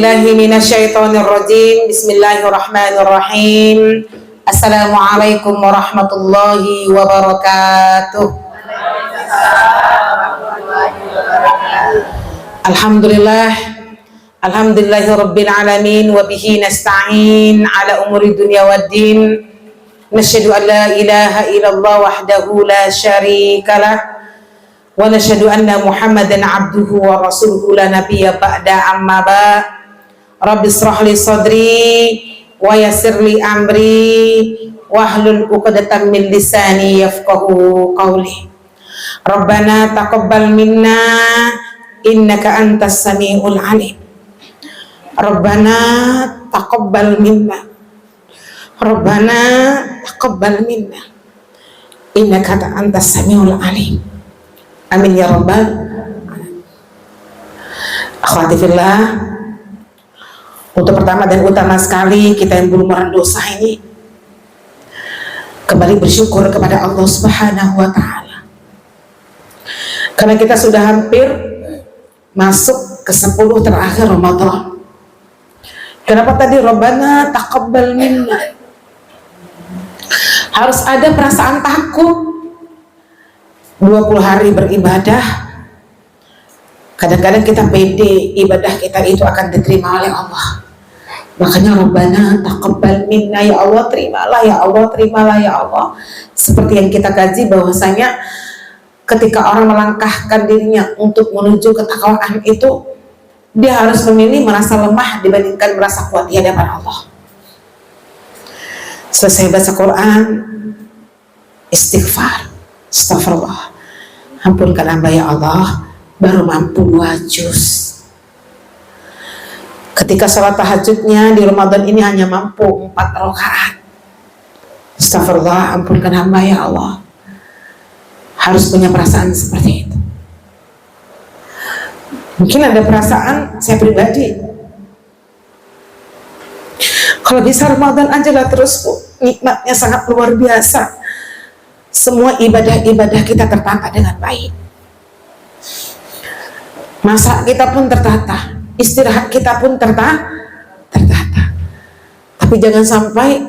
billahi minasyaitonir rajim. Bismillahirrahmanirrahim. Assalamualaikum warahmatullahi wabarakatuh. Alhamdulillahi rabbil alamin wa bihi nasta'in ala umuri dunya waddin. Nasyhadu an la ilaha illallah wahdahu la syarikalah wa nashhadu anna Muhammadan abduhu wa rasuluhu la nabiyya ba'da, amma ba. Rabbi israh li sadri wa yassir li amri wahlul 'uqdatam min lisani yafqahu qawli. Rabbana taqabbal minna innaka antas samiul alim. Rabbana taqabbal minna, Rabbana taqabbal minna innaka antas samiul alim. Amin ya rabbal alamin. Akhwati fillah, untuk pertama dan utama sekali kita yang belum pernah dosa ini kembali bersyukur kepada Allah Subhanahu wa taala. Karena kita sudah hampir masuk ke 10 terakhir Ramadan. Kenapa tadi Rabbana taqabbal minna? Harus ada perasaan takut. 20 hari beribadah, kadang-kadang kita pede ibadah kita itu akan diterima oleh Allah. Makanya Rabbana taqabbal minna, ya Allah terimalah, ya Allah terimalah, ya Allah. Seperti yang kita kaji bahwasanya ketika orang melangkahkan dirinya untuk menuju ketakwaan itu, dia harus memilih merasa lemah dibandingkan merasa kuat di hadapan Allah. Selesai baca Quran, istighfar, astagfirullah, ampunkan hamba ya Allah, baru mampu 2 juz. Ketika sholat tahajudnya di Ramadan ini hanya mampu 4 rakaat. Astagfirullah, ampunkan hamba ya Allah. Harus punya perasaan seperti itu. Mungkin ada perasaan saya pribadi, kalau bisa Ramadan aja lah terus, nikmatnya sangat luar biasa. Semua ibadah-ibadah kita tertata dengan baik. Masa kita pun tertata, istirahat kita pun tertata. Tapi jangan sampai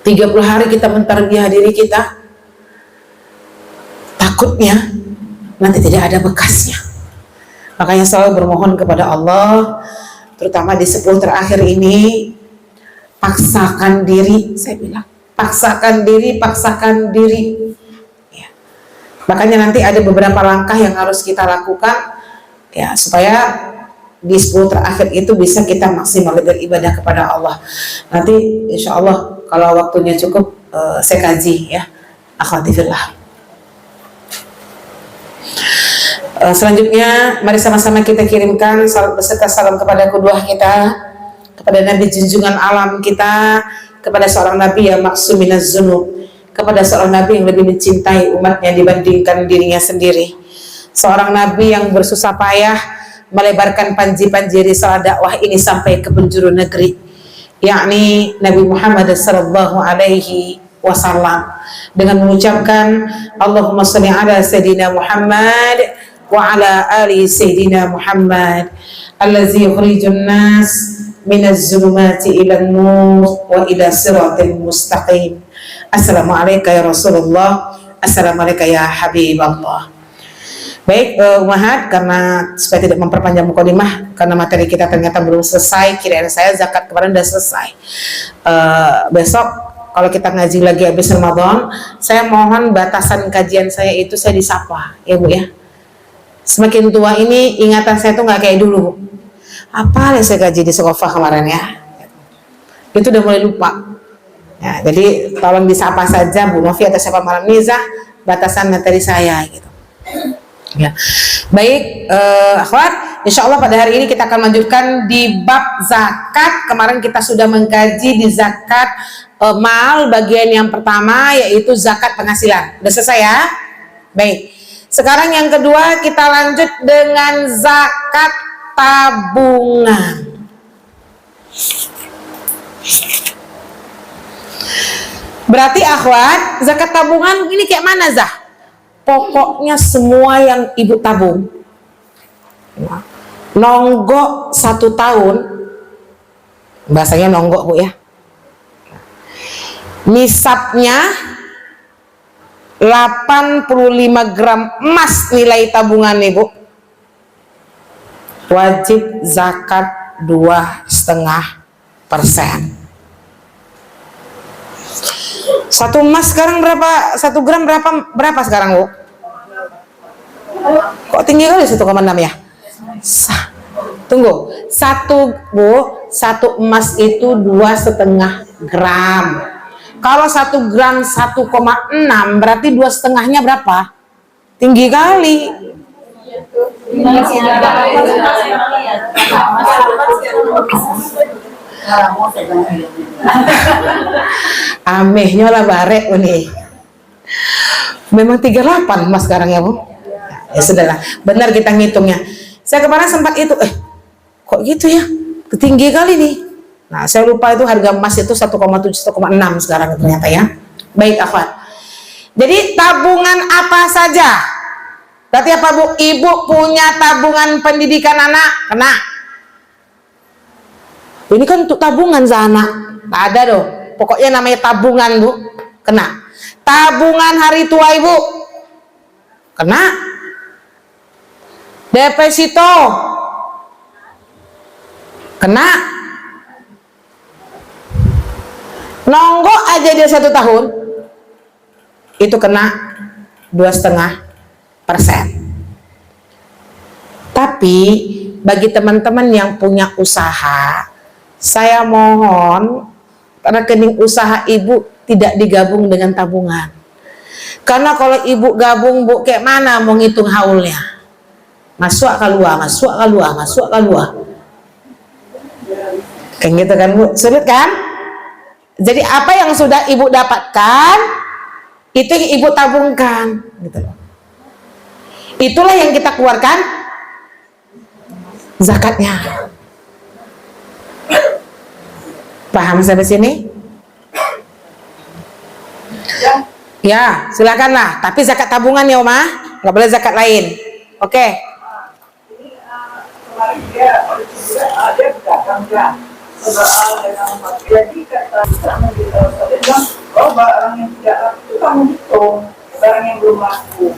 30 hari kita mentarbiyah diri kita, takutnya nanti tidak ada bekasnya. Makanya selalu bermohon kepada Allah, terutama di 10 terakhir ini, paksakan diri, saya bilang. Paksakan diri ya. Makanya nanti ada beberapa langkah yang harus kita lakukan ya, supaya di 10 terakhir itu bisa kita maksimal beribadah kepada Allah. Nanti insya Allah kalau waktunya cukup, saya kaji ya, akhwati fillah. Selanjutnya mari sama-sama kita kirimkan salam beserta salam kepada kedua kita, kepada Nabi junjungan alam kita, kepada seorang Nabi yang maksum minaz zunub, kepada seorang Nabi yang lebih mencintai umatnya dibandingkan dirinya sendiri, seorang Nabi yang bersusah payah melebarkan panji-panji risalah dakwah ini sampai ke penjuru negeri, yakni Nabi Muhammad sallallahu alaihi wasallam, dengan mengucapkan Allahumma shalli ala sayyidina Muhammad wa ala ali sayyidina Muhammad allazi yukhrijun nas minaz zulumati ilan nur wa ila siratil mustaqim. Assalamualaikum ya Rasulullah, assalamualaikum ya Habiballah. Baik, Umahat, karena supaya tidak memperpanjang mukadimah, karena materi kita ternyata belum selesai, kiraan saya zakat kemarin sudah selesai. Besok kalau kita ngaji lagi habis Ramadan, saya mohon batasan kajian saya itu saya disapa ya Bu ya. Semakin tua ini ingatan saya tuh nggak kayak dulu. Apa yang saya gaji di Sekofa kemarin ya, itu udah mulai lupa ya, jadi tolong disapa saja Bu Novi atau siapa malam Nizah, batasan materi saya gitu ya. Baik, akhwat, insya Allah pada hari ini kita akan lanjutkan di bab zakat. Kemarin kita sudah mengkaji di zakat mal bagian yang pertama, yaitu zakat penghasilan. Udah selesai ya? Baik, sekarang yang kedua kita lanjut dengan zakat tabungan. Berarti akhwat, zakat tabungan ini kayak mana Zah? Pokoknya semua yang ibu tabung, nonggok 1 tahun, bahasanya nonggok Bu ya, nisabnya 85 gram emas nilai tabungan Ibu, wajib zakat 2,5%. 1 emas sekarang berapa? 1 gram berapa sekarang Bu? Kok tinggi kali 1,6 ya? Tunggu, 1 emas itu 2,5 gram. Kalau 1 gram 1,6 berarti 2,5-nya berapa? Tinggi kali. Amehnya lah barek nih. Memang 38 emas sekarang ya Bu. Ya sudahlah, benar kita ngitungnya. Saya kemarin sempat itu, kok gitu ya, tinggi kali nih. Nah, saya lupa itu harga emas itu 1,7, 1,6 sekarang ternyata ya. Baik, akhwat. Jadi tabungan apa saja? Berarti apa Bu? Ibu punya tabungan pendidikan anak, kena. Ini kan untuk tabungan anak, tak ada dong. Pokoknya namanya tabungan Bu, kena. Tabungan hari tua Ibu, kena. Deposito, kena. Nonggok aja dia 1 tahun, itu kena 2,5%. Tapi bagi teman-teman yang punya usaha, saya mohon rekening usaha Ibu tidak digabung dengan tabungan. Karena kalau Ibu gabung Bu, kayak mana mau ngitung haulnya? Masuk keluar, masuk keluar, masuk keluar. Kayak gitu kan Bu, sulit kan? Jadi apa yang sudah Ibu dapatkan itu yang Ibu tabungkan, gitu loh. Itulah yang kita keluarkan zakatnya. Paham sampai sini? Ya, silakanlah. Tapi zakat tabungan ya Oma, nggak boleh zakat lain. Oke. Kemarin dia datang ya, jadi kata barang yang tidak laku itu kamu hitung, barang yang belum laku.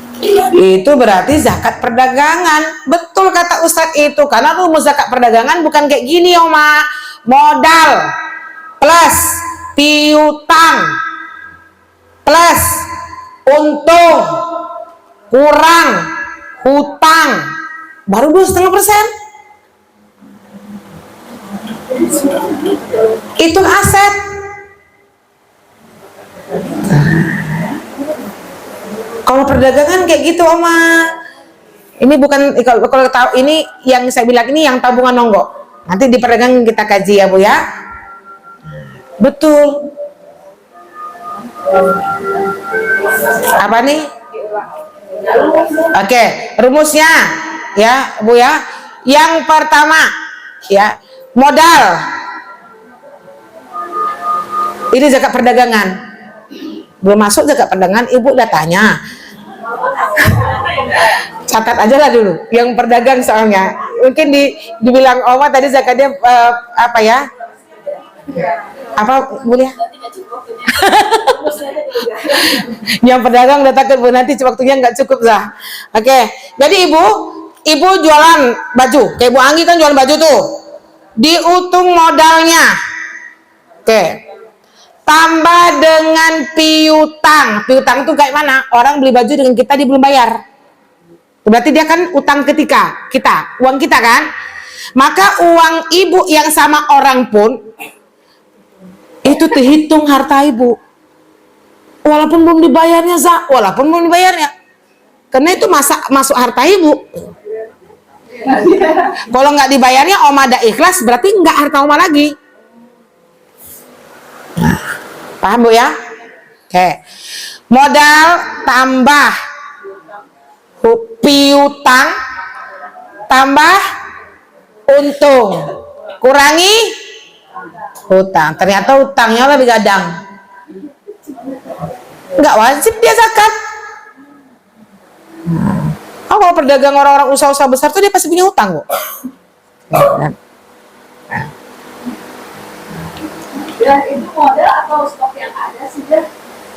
Itu berarti zakat perdagangan. Betul kata Ustadz itu, karena rumus zakat perdagangan bukan kayak gini Oma. Modal plus piutang plus untung kurang hutang baru 2,5%. Itu aset. Kalau perdagangan kayak gitu Oma. Ini bukan, kalau tahu ini yang saya bilang ini yang tabungan nonggok. Nanti di perdagangan kita kaji ya Bu ya. Betul. Apa nih? Oke, rumusnya ya Bu ya. Yang pertama ya, modal. Ini zakat perdagangan. Belum masuk zakat perdagangan, Ibu udah tanya. Catat aja lah dulu yang perdagang soalnya. Mungkin dibilang Oma tadi zakatnya apa ya? Apa boleh? Yang pedagang udah takut Bu, nanti waktunya nggak cukup lah. Oke, jadi ibu jualan baju, kayak Bu Anggi kan jualan baju tuh, dihitung modalnya. Oke, tambah dengan piutang. Piutang tuh kayak mana? Orang beli baju dengan kita, dia belum bayar. Berarti dia kan utang ketika kita, uang kita kan. Maka uang Ibu yang sama orang pun itu terhitung harta Ibu. Walaupun belum dibayarnya walaupun belum dibayarnya. Karena itu masuk harta Ibu. Kalau nggak dibayarnya Oma ada ikhlas, berarti nggak harta Oma lagi. Nah, paham Bu ya? Oke. Modal tambah piutang tambah untung kurangi hutang. Ternyata hutangnya lebih gadang. Nggak wajib dia zakat. Kalau pedagang orang-orang usaha-usaha besar tuh dia pasti punya hutang Bu. Dan itu modal atau stok yang ada sih dah.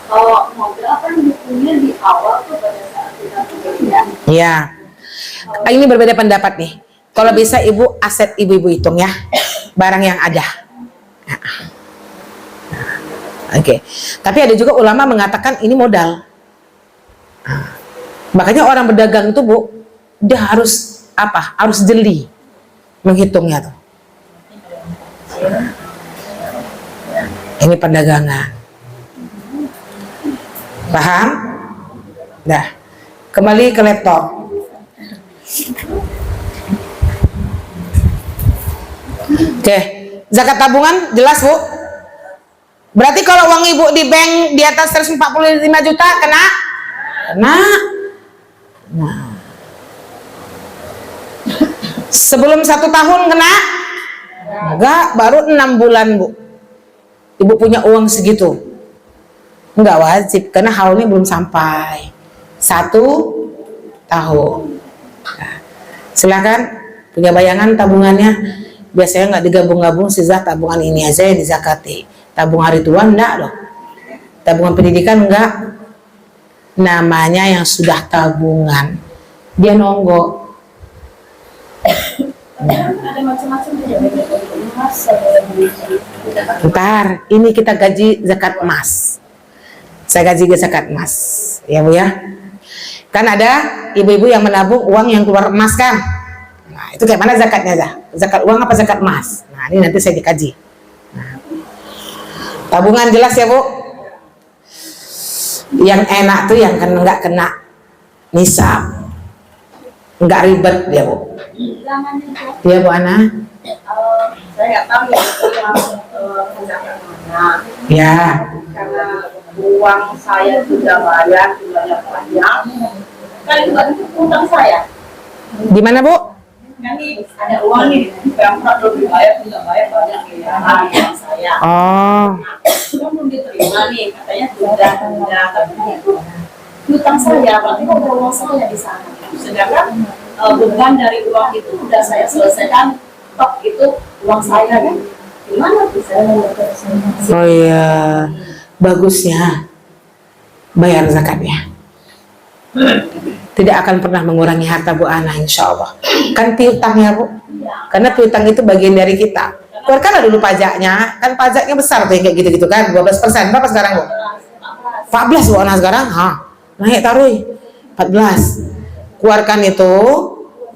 Kalau modal kan bukunya di awal tuh pada saat kita pembelian. Iya. Ini berbeda pendapat nih. Kalau bisa ibu aset ibu-ibu hitung ya, barang yang ada. Oke. Tapi ada juga ulama mengatakan ini modal. Makanya orang berdagang itu bu, dia harus apa? Harus jeli menghitungnya tuh. Ini perdagangan. Paham? Dah. Kembali ke laptop. Oke, zakat tabungan jelas bu. Berarti kalau uang ibu di bank di atas 145 juta kena? Kena. Nah. Sebelum 1 tahun kena? Enggak, baru 6 bulan bu. Ibu punya uang segitu. Enggak wajib karena haulnya belum sampai 1 tahun. Nah, silakan punya bayangan tabungannya. Biasanya nggak digabung-gabung sisa tabungan ini aja yang dizakati. Tabung hari tua enggak loh. Tabungan pendidikan enggak. Namanya yang sudah tabungan. Dia nonggo. Ada macam-macam ya, emas, Ntar, ini kita gaji zakat emas. Saya gaji zakat emas, ya bu ya. Kan ada ibu-ibu yang menabung uang yang keluar emas kan. Nah, itu kayak mana zakatnya dah? Zakat uang apa zakat emas? Nah, ini nanti saya dikaji. Nah, tabungan jelas ya bu. Yang enak tuh yang nggak kena nisab, nggak ribet dia bu. Iya bu Ana. Saya nggak tahu ya itu yang pendapat mana. Ya. Karena uang saya sudah banyak panjang. Kan itu kan utang saya. Di mana bu? Kan nih ada uang nih, Pemprov belum sudah bayar banyak miliaran uang saya. Oh. Kan belum diterima nih, katanya sudah tapi utang saya, berarti kok ada uang saya di sana. Sedangkan beban dari uang itu udah saya selesaikan, tok itu uang saya kan. Gimana tuh saya mempersiapkan? Oh iya, bagusnya bayar zakatnya. Tidak akan pernah mengurangi harta Bu Ana, insya Allah. Kan piutang ya Bu, karena piutang itu bagian dari kita. Keluarkan dulu pajaknya, kan pajaknya besar tuh kayak gitu-gitu kan, 12%. Berapa sekarang Bu? 14 Bu Ana sekarang, naik taruh 14. Keluarkan itu,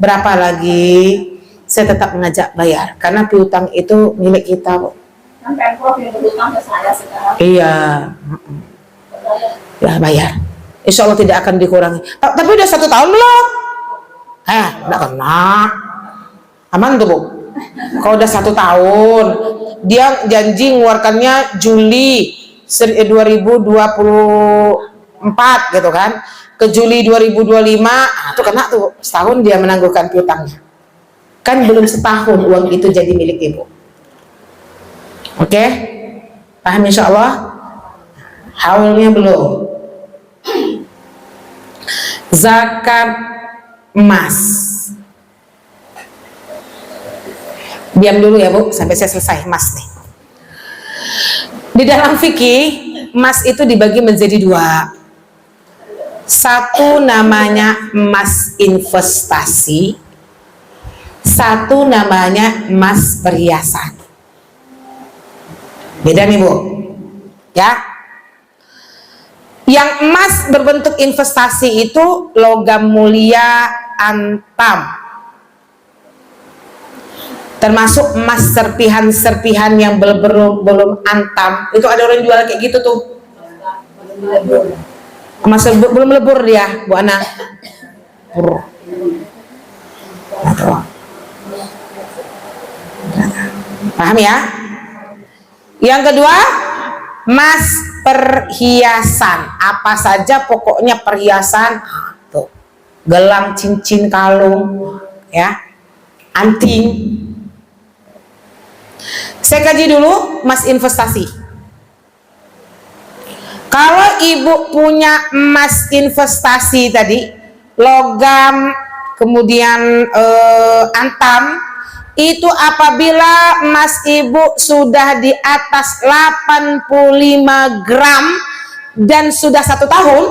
berapa lagi? Saya tetap mengajak bayar, karena piutang itu milik kita Bu. Kan Pemprov yang berutang ke saya sekarang. Iya, ya bayar. Insya Allah tidak akan dikurangi. Tapi udah 1 tahun belum? Enggak kena. Aman tuh Bu. Kalau udah 1 tahun, dia janji ngeluarkannya Juli 2024 gitu kan. Ke Juli 2025, itu kena tuh setahun dia menangguhkan piutangnya. Kan belum setahun uang itu jadi milik ibu. Oke? Paham insya Allah? Haulnya belum. Zakat emas. Diam dulu ya Bu, sampai saya selesai emas nih. Di dalam fikih, emas itu dibagi menjadi 2. Satu namanya emas investasi, satu namanya emas perhiasan. Beda nih Bu, ya. Yang emas berbentuk investasi itu logam mulia antam, termasuk emas serpihan-serpihan yang belum antam. Itu ada orang jual kayak gitu tuh, emas belum lebur dia Bu Ana. Paham ya? Yang kedua, emas perhiasan. Apa saja pokoknya perhiasan, tuh, gelang, cincin, kalung, ya, anting. Saya kaji dulu emas investasi. Kalau ibu punya emas investasi tadi, logam, kemudian antam, itu apabila emas ibu sudah di atas 85 gram dan sudah 1 tahun.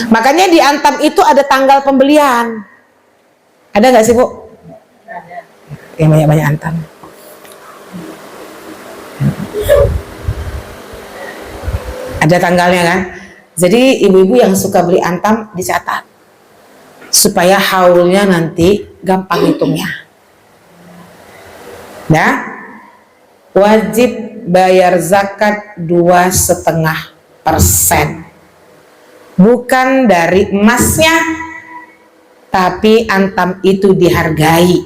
Makanya di Antam itu ada tanggal pembelian. Ada nggak sih Bu? Ada. Yang banyak-banyak Antam. Ada tanggalnya kan? Jadi ibu-ibu yang suka beli Antam dicatat supaya haulnya nanti gampang hitungnya. Nah, wajib bayar zakat 2,5%. Bukan dari emasnya, tapi Antam itu dihargai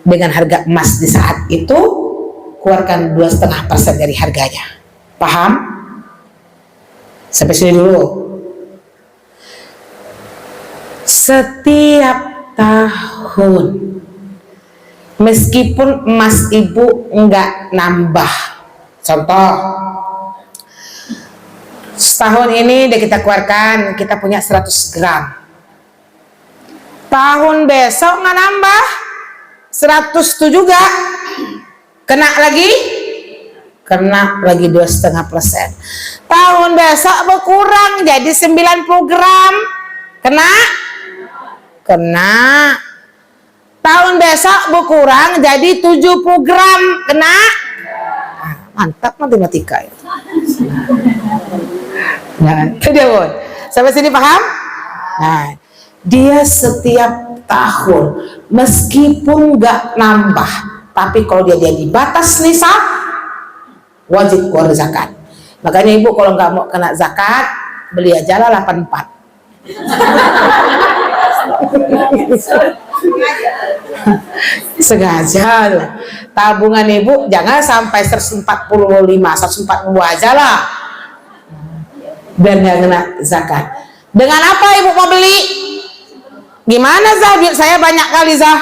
dengan harga emas di saat itu, keluarkan 2,5% dari harganya. Paham? Sampai sini dulu. Setiap tahun, meskipun emas ibu enggak nambah, contoh setahun ini udah kita keluarkan, kita punya 100 gram, tahun besok nggak nambah 100 tuh juga kena lagi 2,5%. Tahun besok berkurang jadi 90 gram, kena. Tahun besok berkurang jadi 70 gram, kena. Mantap matematika ya. Nah, itu dia Bu. Sampai sini paham? Nah, dia setiap tahun meskipun nggak nambah, tapi kalau dia di batas nisab, wajib keluar zakat. Makanya ibu kalau nggak mau kena zakat, beli aja lah 84. Sengaja tuh. Tabungan ibu jangan sampai 145, 140 aja lah, biar nggak kena zakat. Dengan apa ibu mau beli? Gimana Zah? Duit saya banyak kali Zah.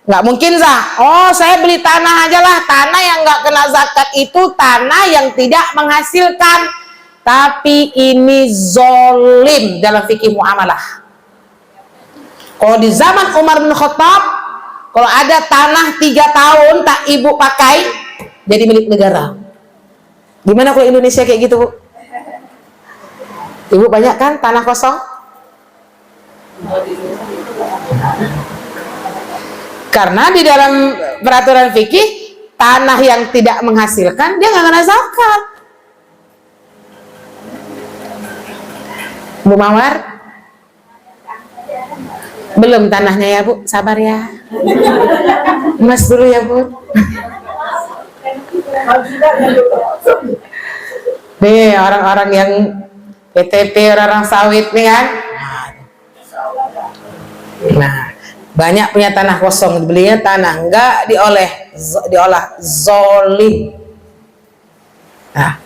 Nggak mungkin Zah. Oh, saya beli tanah aja lah. Tanah yang nggak kena zakat itu tanah yang tidak menghasilkan. Tapi ini zolim dalam fikih muamalah. Kalau di zaman Umar bin Khattab, kalau ada tanah 3 tahun tak ibu pakai, jadi milik negara. Gimana kalau Indonesia kayak gitu Bu? Ibu banyak kan tanah kosong? Karena di dalam peraturan fikih, tanah yang tidak menghasilkan dia nggak kena zakat. Bu Mawar, belum tanahnya ya Bu, sabar ya. Mas dulu ya Bu. Nih orang-orang yang PTP, orang-orang sawit nih kan. Nah, banyak punya tanah kosong, belinya tanah enggak diolah zolim. Nah,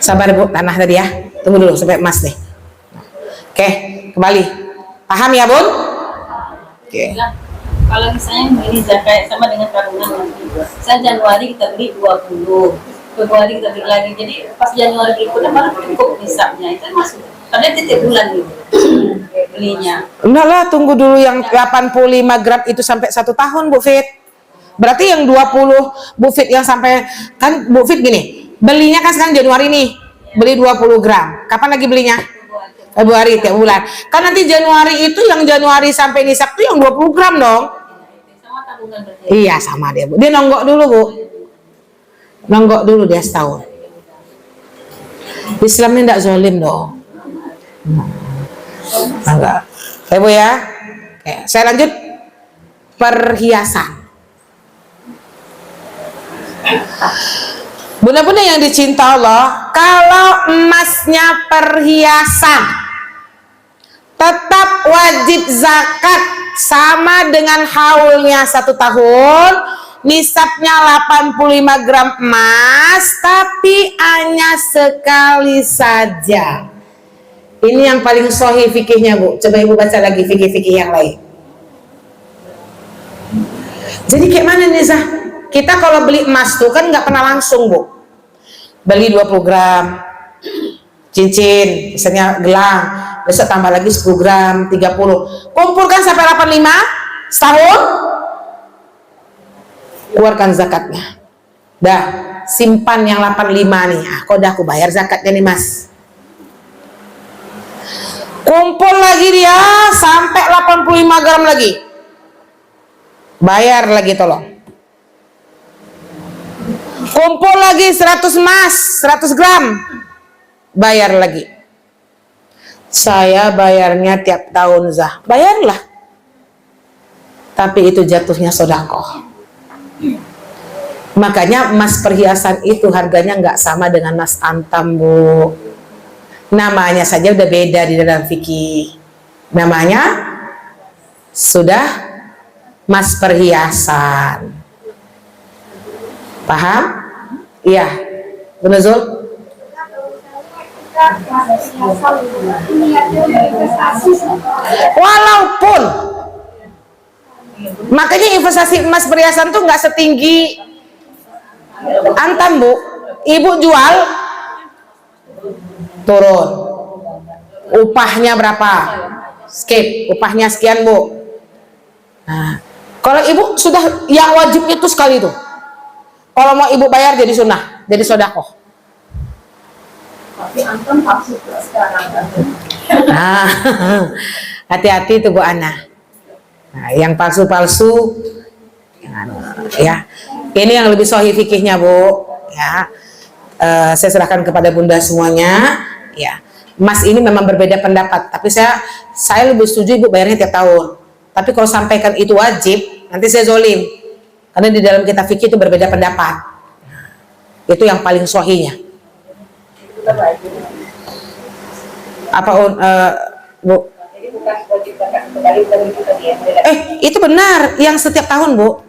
sabar Bu, tanah tadi ya. Tunggu dulu sampai emas deh. Oke, kembali. Paham ya Bun? Oke. Kalau misalnya beli zakat sama dengan tabungan nanti, saya Januari kita beli 20, Februari kita beli lagi, jadi pas Januari berikutnya malah cukup nisabnya, itu masuk. Karena titik bulan gitu belinya. Enggak lah, tunggu dulu yang 85 gram itu sampai 1 tahun Bu Fit. Berarti yang 20 Bu Fit yang sampai, kan Bu Fit gini, belinya kan sekarang Januari nih, beli 20 gram. Kapan lagi belinya? Februari tiap bulan. Kan nanti Januari itu yang Januari sampai nisab itu yang 20 gram dong. Sama tabungan berarti. Iya sama dia Bu. Dia nonggok dulu Bu. Nonggok dulu dia setahun. Islam ini tidak zolim dong. Enggak. Oke Bu ya. Oke, saya lanjut. Perhiasan. Bunda-bunda yang dicinta Allah, kalau emasnya perhiasan tetap wajib zakat sama dengan haulnya 1 tahun, nisabnya 85 gram emas, tapi hanya sekali saja. Ini yang paling sahih fikihnya Bu. Coba ibu baca lagi fikih-fikih yang lain. Jadi kayak mana nih Zah? Kita kalau beli emas tuh kan nggak pernah langsung Bu. Beli 20 gram cincin, misalnya gelang, besok tambah lagi 10 gram, 30. Kumpulkan sampai 85, setahun, keluarkan zakatnya. Dah, simpan yang 85 nih. Kok udah aku bayar zakatnya nih mas. Kumpul lagi dia sampai 85 gram lagi. Bayar lagi tolong. Kumpul lagi 100 emas, 100 gram. Bayar lagi. Saya bayarnya tiap tahun Zah. Bayarlah. Tapi itu jatuhnya sedekah. Makanya emas perhiasan itu harganya nggak sama dengan emas antam, Bu. Namanya saja udah beda di dalam fikih. Namanya sudah emas perhiasan. Paham? Iya. Bu Nuzul? Walaupun makanya investasi emas perhiasan tuh nggak setinggi antam, Bu. Ibu jual turun, upahnya berapa, skip, upahnya sekian, Bu. Nah, kalau ibu sudah yang wajib itu sekali tuh, kalau mau ibu bayar jadi sunnah, jadi sedekah. Tapi antum palsu sekarang. Nah, hati-hati tuh Bu Ana. Nah, yang palsu-palsu, ya. Ini yang lebih sahih fikihnya, Bu. Ya, saya serahkan kepada Bunda semuanya. Ya, Mas ini memang berbeda pendapat, tapi saya lebih setuju Ibu bayarnya tiap tahun. Tapi kalau sampaikan itu wajib, nanti saya zolim. Karena di dalam kitab fikih itu berbeda pendapat. Itu yang paling sahihnya. Apa Bu? Jadi bukan wajib zakat kembali begitu tadi ya. Itu benar yang setiap tahun, Bu.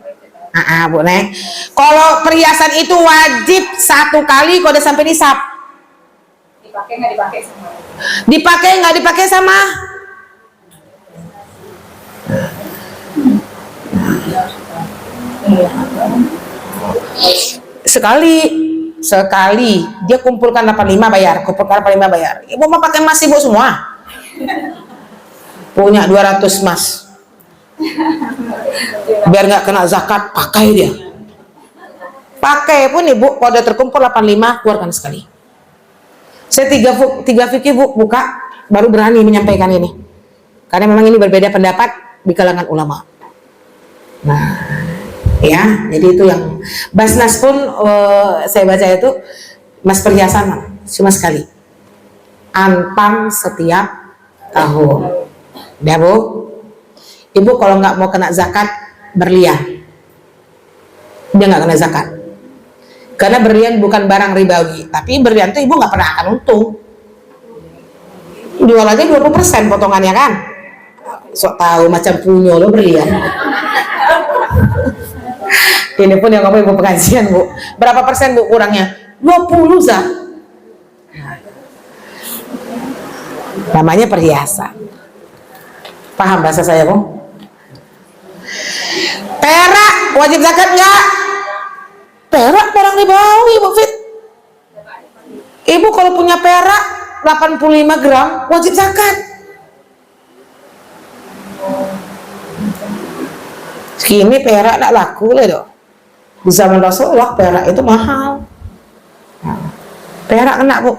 Bu Nek. Kalau perhiasan itu wajib satu kali kalau udah sampai nisab. Dipakai nggak dipakai sama. Dipakai nggak dipakai sama. Sekali dia kumpulkan 85 bayar, kumpulkan 85 bayar. Ibu mau pakai emas Ibu semua. Punya 200 emas. Biar nggak kena zakat, pakai dia. Pakai pun Ibu, kalau udah terkumpul 85 keluarkan sekali. Saya tiga fikih Bu buka, baru berani menyampaikan ini. Karena memang ini berbeda pendapat di kalangan ulama. Nah, ya, jadi itu yang Basnas pun saya baca itu emas perhiasan cuma sekali. Antam setiap tahun. Udah Bu? Ibu kalau nggak mau kena zakat berlian, dia nggak kena zakat. Karena berlian bukan barang ribawi, tapi berlian tuh ibu nggak pernah akan untung. Jual aja 20% potongannya kan. Sok tahu macam punya lo berlian. Ini pun yang ngomong ibu pengajian Bu. Berapa persen Bu kurangnya? 20 Zah. Namanya perhiasan. Paham bahasa saya Bu? Perak wajib zakat nggak? Perak barang ribawi Bu Fit. Ibu kalau punya perak 85 gram wajib zakat. Kini perak tak laku lah dong. Di zaman Rasulullah perak itu mahal. Perak kena Bu.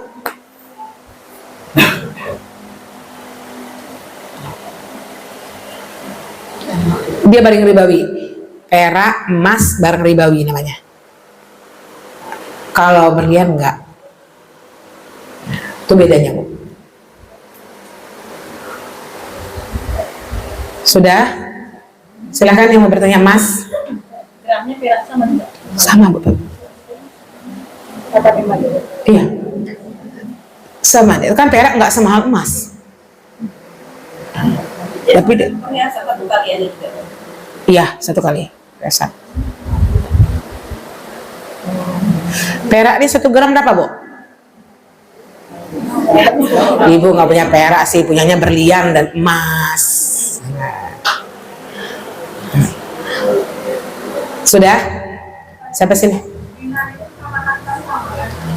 Dia barang ribawi. Perak, emas, barang ribawi namanya. Kalau berlian enggak. Itu bedanya Bu. Sudah? Silahkan yang mau bertanya Mas. Gramnya perak sama enggak? Sama Bu. Kata memang. Iya. Sama. Itu kan perak enggak semahal emas. Tapi Perhiasan satu kali aja juga. iya, satu kali. Perak. Perak ini 1 gram berapa Bu? Ibu nggak punya perak sih, punyanya berlian dan emas. Sudah? Sampai sini?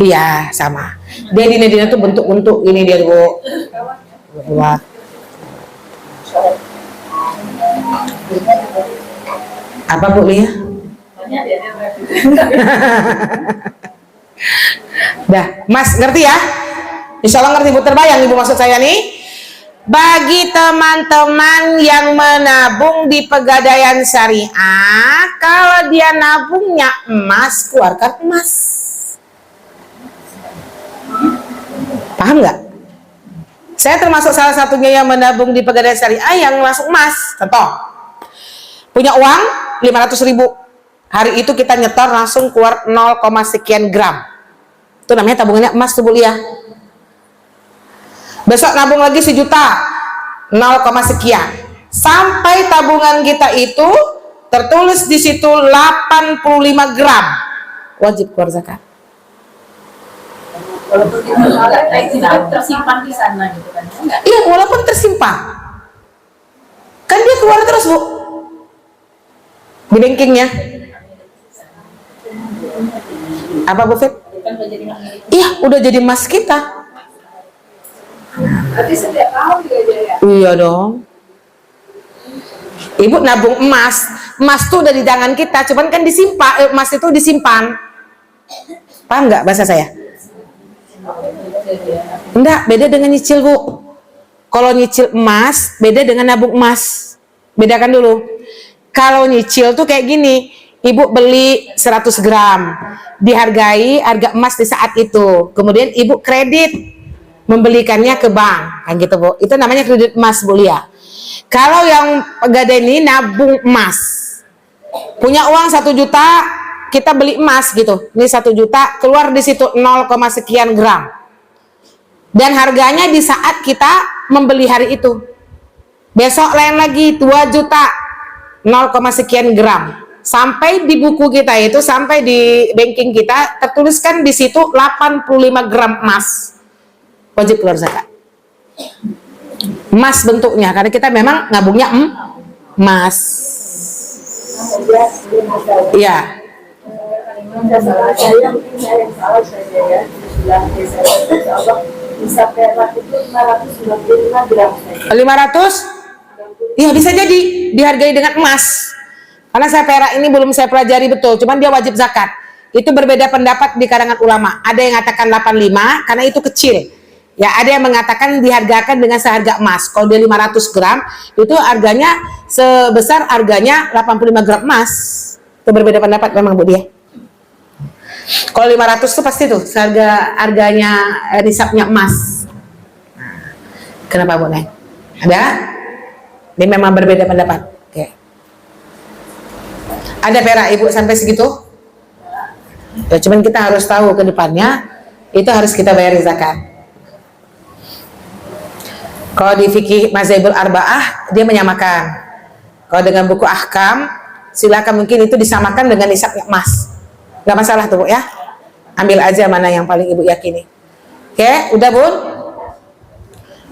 Iya, sama. Dia dina-dina tuh bentuk-bentuk ini dia Bu. Buat. Apa Bu Lia? Banyak dia berarti. Dah, Mas ngerti ya? Insya Allah ngerti Bu, terbayang Ibu maksud saya nih. Bagi teman-teman yang menabung di Pegadaian Syariah, kalau dia nabungnya emas, keluarkan emas. Paham nggak? Saya termasuk salah satunya yang menabung di Pegadaian Syariah yang masuk emas. Contoh, punya uang 500.000, hari itu kita nyetor langsung keluar 0, sekian gram. Itu namanya tabungannya emas tuh Bu Lia. Besok nabung lagi 1 juta, 0, sekian, sampai tabungan kita itu tertulis di situ 85 gram, wajib keluar zakat. Walaupun kita tersimpan di sana gitu kan? Enggak. Iya, walaupun tersimpan, kan dia keluar terus Bu di bankingnya. Apa Bu Fit? Kan udah jadi milik. Iya, udah jadi emas kita. Berarti setiap tahun juga ya? Iya dong. Ibu nabung emas, emas tuh udah di tangan kita, cuman kan disimpan, emas itu disimpan. Paham nggak bahasa saya? Enggak, beda dengan nyicil Bu. Kalau nyicil emas, beda dengan nabung emas. Bedakan dulu. Kalau nyicil tuh kayak gini, Ibu beli 100 gram, dihargai harga emas di saat itu. Kemudian Ibu kredit, membelikannya ke bank, kan gitu Bu. Itu namanya kredit emas Bu Lia. Kalau yang Pegadaian ini nabung emas, punya uang 1 juta, kita beli emas gitu. Ini 1 juta, keluar di situ 0, sekian gram. Dan harganya di saat kita membeli hari itu. Besok lain lagi 2 juta, 0, sekian gram. Sampai di buku kita itu, sampai di banking kita tertuliskan di situ 85 gram emas. Wajib keluar zakat. Emas bentuknya, karena kita memang nabungnya emas. Iya. Saya mungkin saya yang salah saja ya. Bilang saya bisa perak itu 595 gram. 500? Iya, bisa jadi dihargai dengan emas. Karena saya perak ini belum saya pelajari betul, cuman dia wajib zakat. Itu berbeda pendapat di kalangan ulama. Ada yang mengatakan 85 karena itu kecil. Ya, ada yang mengatakan dihargakan dengan seharga emas. Kalau dia 500 gram, itu harganya sebesar harganya 85 gram emas. Itu berbeda pendapat memang Bu dia. Kalau 500 itu pasti tuh harganya nisabnya emas. Kenapa Bu Neng? Ada? Ini memang berbeda pendapat. Oke. Ada perak Ibu sampai segitu? Ya, cuman kita harus tahu ke depannya itu harus kita bayar zakat. Kalau di fikih Mazhabul Arba'ah dia menyamakan. Kalau dengan buku Ahkam, silakan mungkin itu disamakan dengan nisabnya emas. Nggak masalah tuh Bu ya. Ambil aja mana yang paling Ibu yakini. Oke, udah Bun?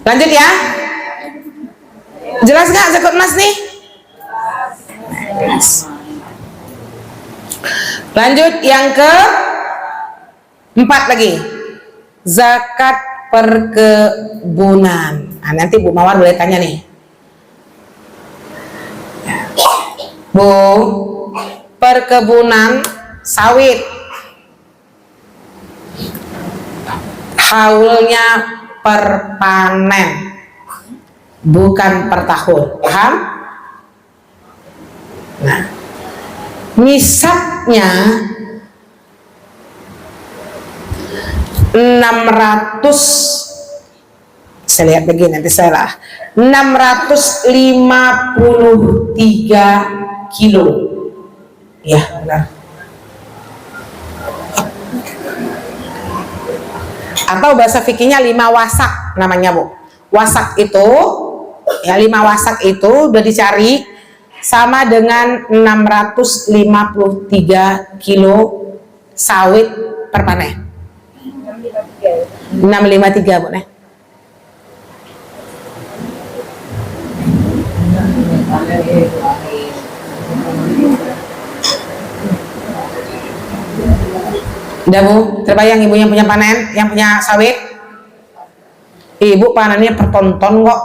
Lanjut ya. Jelas nggak zakat emas nih? Lanjut yang ke 4 lagi. Zakat perkebunan. Nah, nanti Bu Mawar boleh tanya nih. Bu, perkebunan sawit, haulnya per panen, bukan per tahun. Paham? Nah, nisabnya 600, saya lihat lagi nanti salah, 653 kilo. Ya benar. Atau bahasa fikihnya 5 wasak namanya Bu. Wasak itu ya 5 wasak itu udah dicari sama dengan 653 kilo sawit per panen. 653 Bu Neng. Udah Bu, terbayang Ibu yang punya panen, yang punya sawit? Ibu panennya per tonton kok.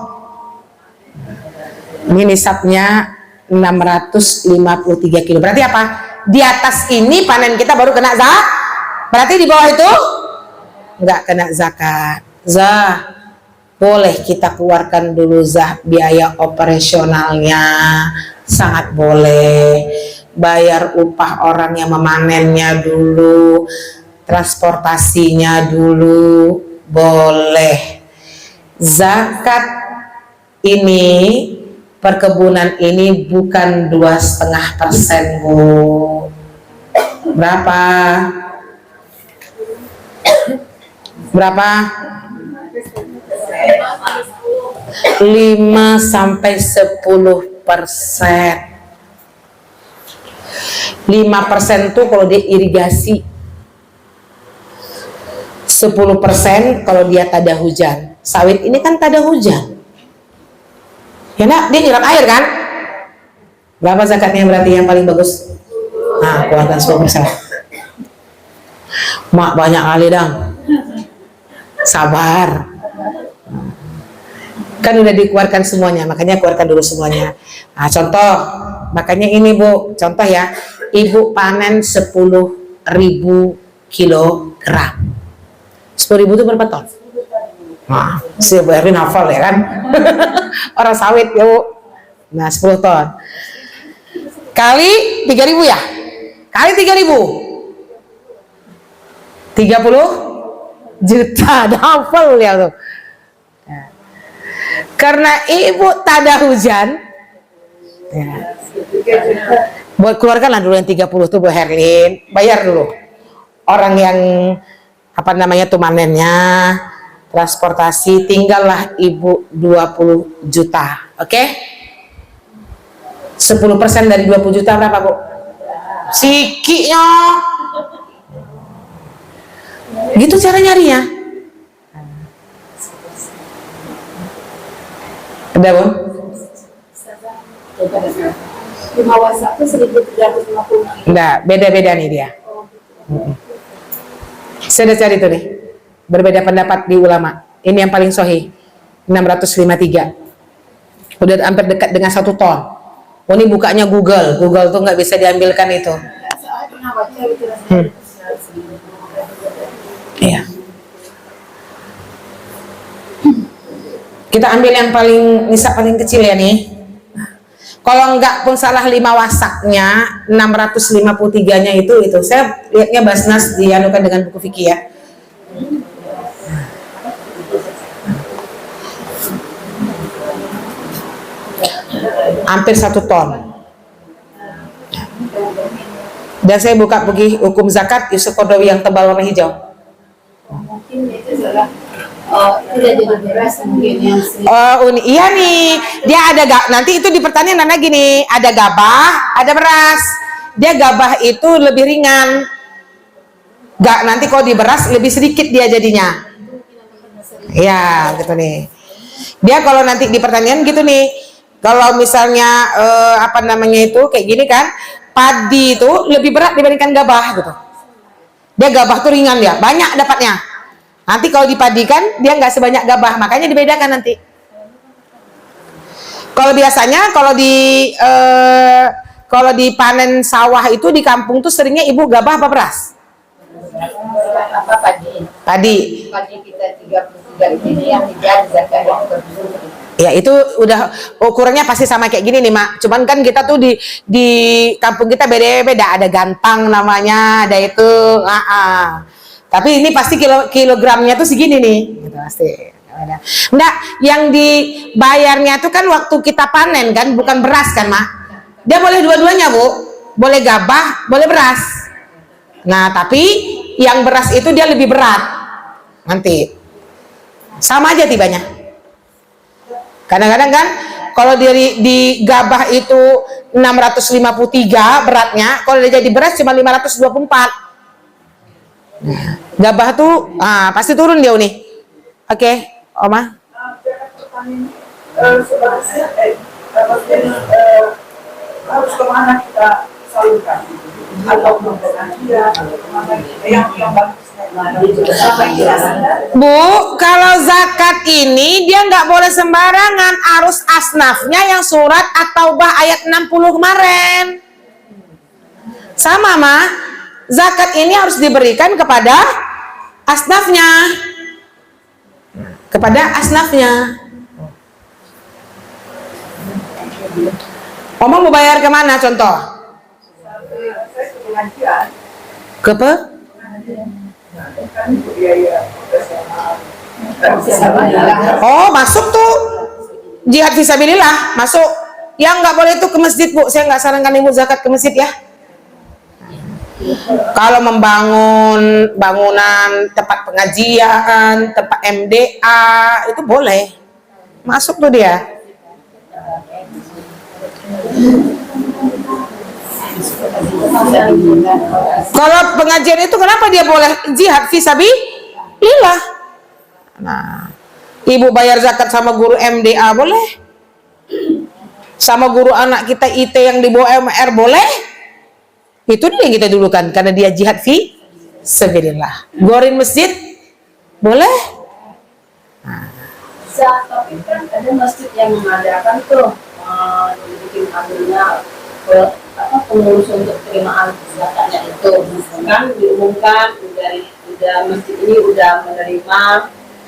Ini nisabnya 653 kilo. Berarti apa? Di atas ini panen kita baru kena zakat. Berarti di bawah itu nggak kena zakat. Boleh kita keluarkan dulu biaya operasionalnya, sangat boleh. Bayar upah orang yang memanennya dulu, transportasinya dulu, boleh. Zakat ini, perkebunan ini bukan 2,5%, Bu. Berapa? 5-10%. 5% tuh kalau dia irigasi, 10% kalau dia tak ada hujan. Sawit ini kan tak ada hujan, ya nak, dia nyerap air kan. Berapa zakatnya berarti yang paling bagus? Nah, keluarkan 10%. Mak banyak kali dong, sabar, kan udah dikeluarkan semuanya, makanya keluarkan dulu semuanya. Nah, contoh, makanya ini Bu, contoh ya, ibu panen 10.000 kilogram. 10.000 itu berapa ton? Nah, si Bu Erwin hafal ya kan? Orang sawit ya Bu. Nah, 10 ton kali 3.000 ya, kali 3.000 30 juta. Hafal ya tuh. Karena ibu tak ada hujan ya, buat keluarkanlah dulu yang 30 tuh Bu Herlin, bayar dulu orang yang apa namanya tuh manennya, transportasi, tinggallah ibu 20 juta. Oke? 10% dari 20 juta berapa Bu? Sikinya gitu cara nyarinya. Udah Bu? 5 wasak itu 1.350. Enggak, beda-beda nih dia. Saya udah cari tuh nih, berbeda pendapat di ulama. Ini yang paling sahih, 653. Udah hampir dekat dengan 1 ton. Oh, ini bukanya Google tuh nggak bisa diambilkan itu. Iya. Kita ambil yang paling nisab paling kecil ya nih. Kalau enggak pun salah 5 wasaknya, 653-nya itu saya lihatnya Basnas dianukan dengan buku fikih ya. Hampir 1 ton. Dan saya buka buku hukum zakat Yusuf Qaradawi yang tebal warna hijau. Mungkin itu adalah tidak jadi beras mungkin yang iya nih, dia ada nanti itu di pertanian nana gini, ada gabah, ada beras. Dia gabah itu lebih ringan, nanti kalau di beras lebih sedikit dia jadinya. Ya gitu nih. Dia kalau nanti di pertanian gitu nih, kalau misalnya apa namanya itu kayak gini kan, padi itu lebih berat dibandingkan gabah gitu. Dia gabah tuh ringan, dia banyak dapatnya. Nanti kalau dipadikan dia nggak sebanyak gabah, makanya dibedakan nanti. Kalau biasanya kalau dipanen sawah itu di kampung tuh seringnya ibu gabah apa beras? apa padi kita 33 ini yang tidak zakat yang berbeda. Ya itu udah ukurannya pasti sama kayak gini nih Mak. Cuman kan kita tuh di kampung kita beda-beda, ada gantang namanya, ada itu. Tapi ini pasti kilogramnya tuh segini nih, gitu pasti. Enggak, yang dibayarnya tuh kan waktu kita panen kan, bukan beras kan Mak. Dia boleh dua-duanya Bu, boleh gabah, boleh beras. Nah tapi yang beras itu dia lebih berat nanti, sama aja tibanya. Kadang-kadang kan kalau di gabah itu 653 beratnya, kalau dia jadi beras cuma 524. Nah, gabah tuh pasti turun dia nih. Oke, Oma. Sebenarnya harus kemana kita salurkan atau pengajian atau kemana gitu yang bagus. Bu, kalau zakat ini dia nggak boleh sembarangan, harus asnafnya yang surat At-Taubah ayat 60 kemarin. Sama mah, zakat ini harus diberikan kepada asnafnya. Kepada asnafnya. Omong mau bayar kemana contoh? Ke apa? Oh, masuk tuh jihad fisabilillah, masuk. Yang nggak boleh itu ke masjid, Bu. Saya nggak sarankan ibu zakat ke masjid ya. Kalau membangun bangunan tempat pengajian, tempat MDA itu boleh, masuk tuh dia. Kalau pengajian itu kenapa dia boleh jihad fisabilillah? Nah, ibu bayar zakat sama guru MDA boleh, sama guru anak kita IT yang di bawah MR boleh. Itu dia yang kita dulukan karena dia jihad fisabilillah. Gorin masjid boleh. Nah. Tapi kan ada masjid yang mengadakan tuh bikin ambilnya pengurus untuk penerimaan zakatnya itu kan diumumkan udah masjid ini udah menerima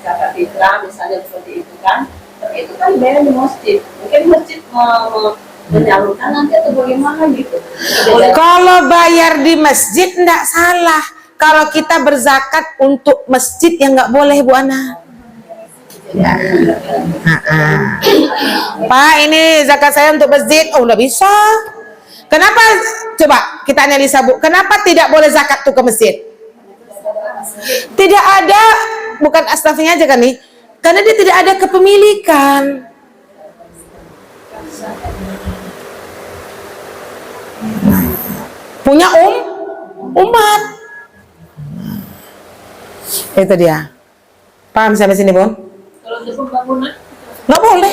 zakat fitrah misalnya seperti itu kan, tapi itu kan bayar di masjid, mungkin masjid menyalurkan nanti atau bagaimana gitu. Kalau bayar di masjid enggak salah, kalau kita berzakat untuk masjid yang nggak boleh Bu Ana. Ya. Pak, ini zakat saya untuk masjid. Oh, nggak bisa. Kenapa? Coba kita analisa Bu. Kenapa tidak boleh zakat tuh ke masjid? Tidak ada, bukan asnafnya aja kan nih. Karena dia tidak ada kepemilikan. Punya umat. Itu dia. Paham sampai sini, Bun? Kalau untuk bangunan nggak boleh.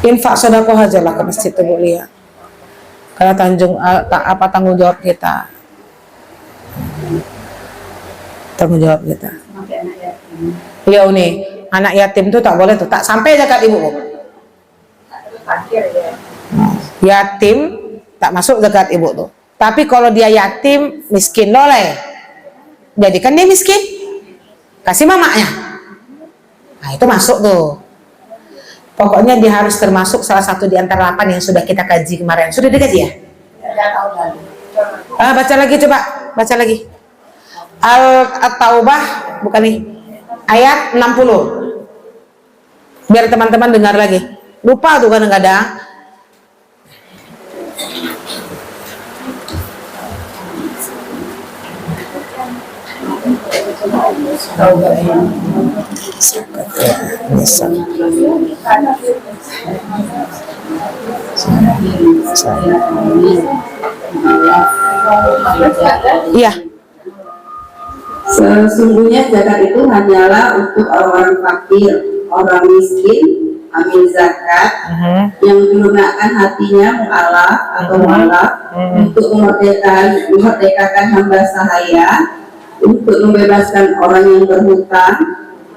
Infak sedekah aja lah ke masjid tuh Bu Lia. Karena tanggung jawab kita. Tanggung jawab kita. Iya nih, anak yatim tuh tak boleh tuh, tak sampai zakat ibu. Yatim tak masuk zakat ibu tuh. Tapi kalau dia yatim miskin boleh. Jadikan dia miskin, kasih mamanya. Nah itu masuk tuh. Pokoknya dia harus termasuk salah satu di antara 8 yang sudah kita kaji kemarin. Sudah dikaji ya? Baca lagi coba, baca lagi. At-Taubah bukan nih, ayat 60. Biar teman-teman dengar lagi. Lupa tuh kadang-kadang. Iya. Sesungguhnya zakat itu hanyalah untuk orang fakir, orang miskin, amil zakat yang dilunakkan hatinya mu'alaf atau mu'alaf untuk memerdekakan hamba sahaya, untuk membebaskan orang yang berhutang,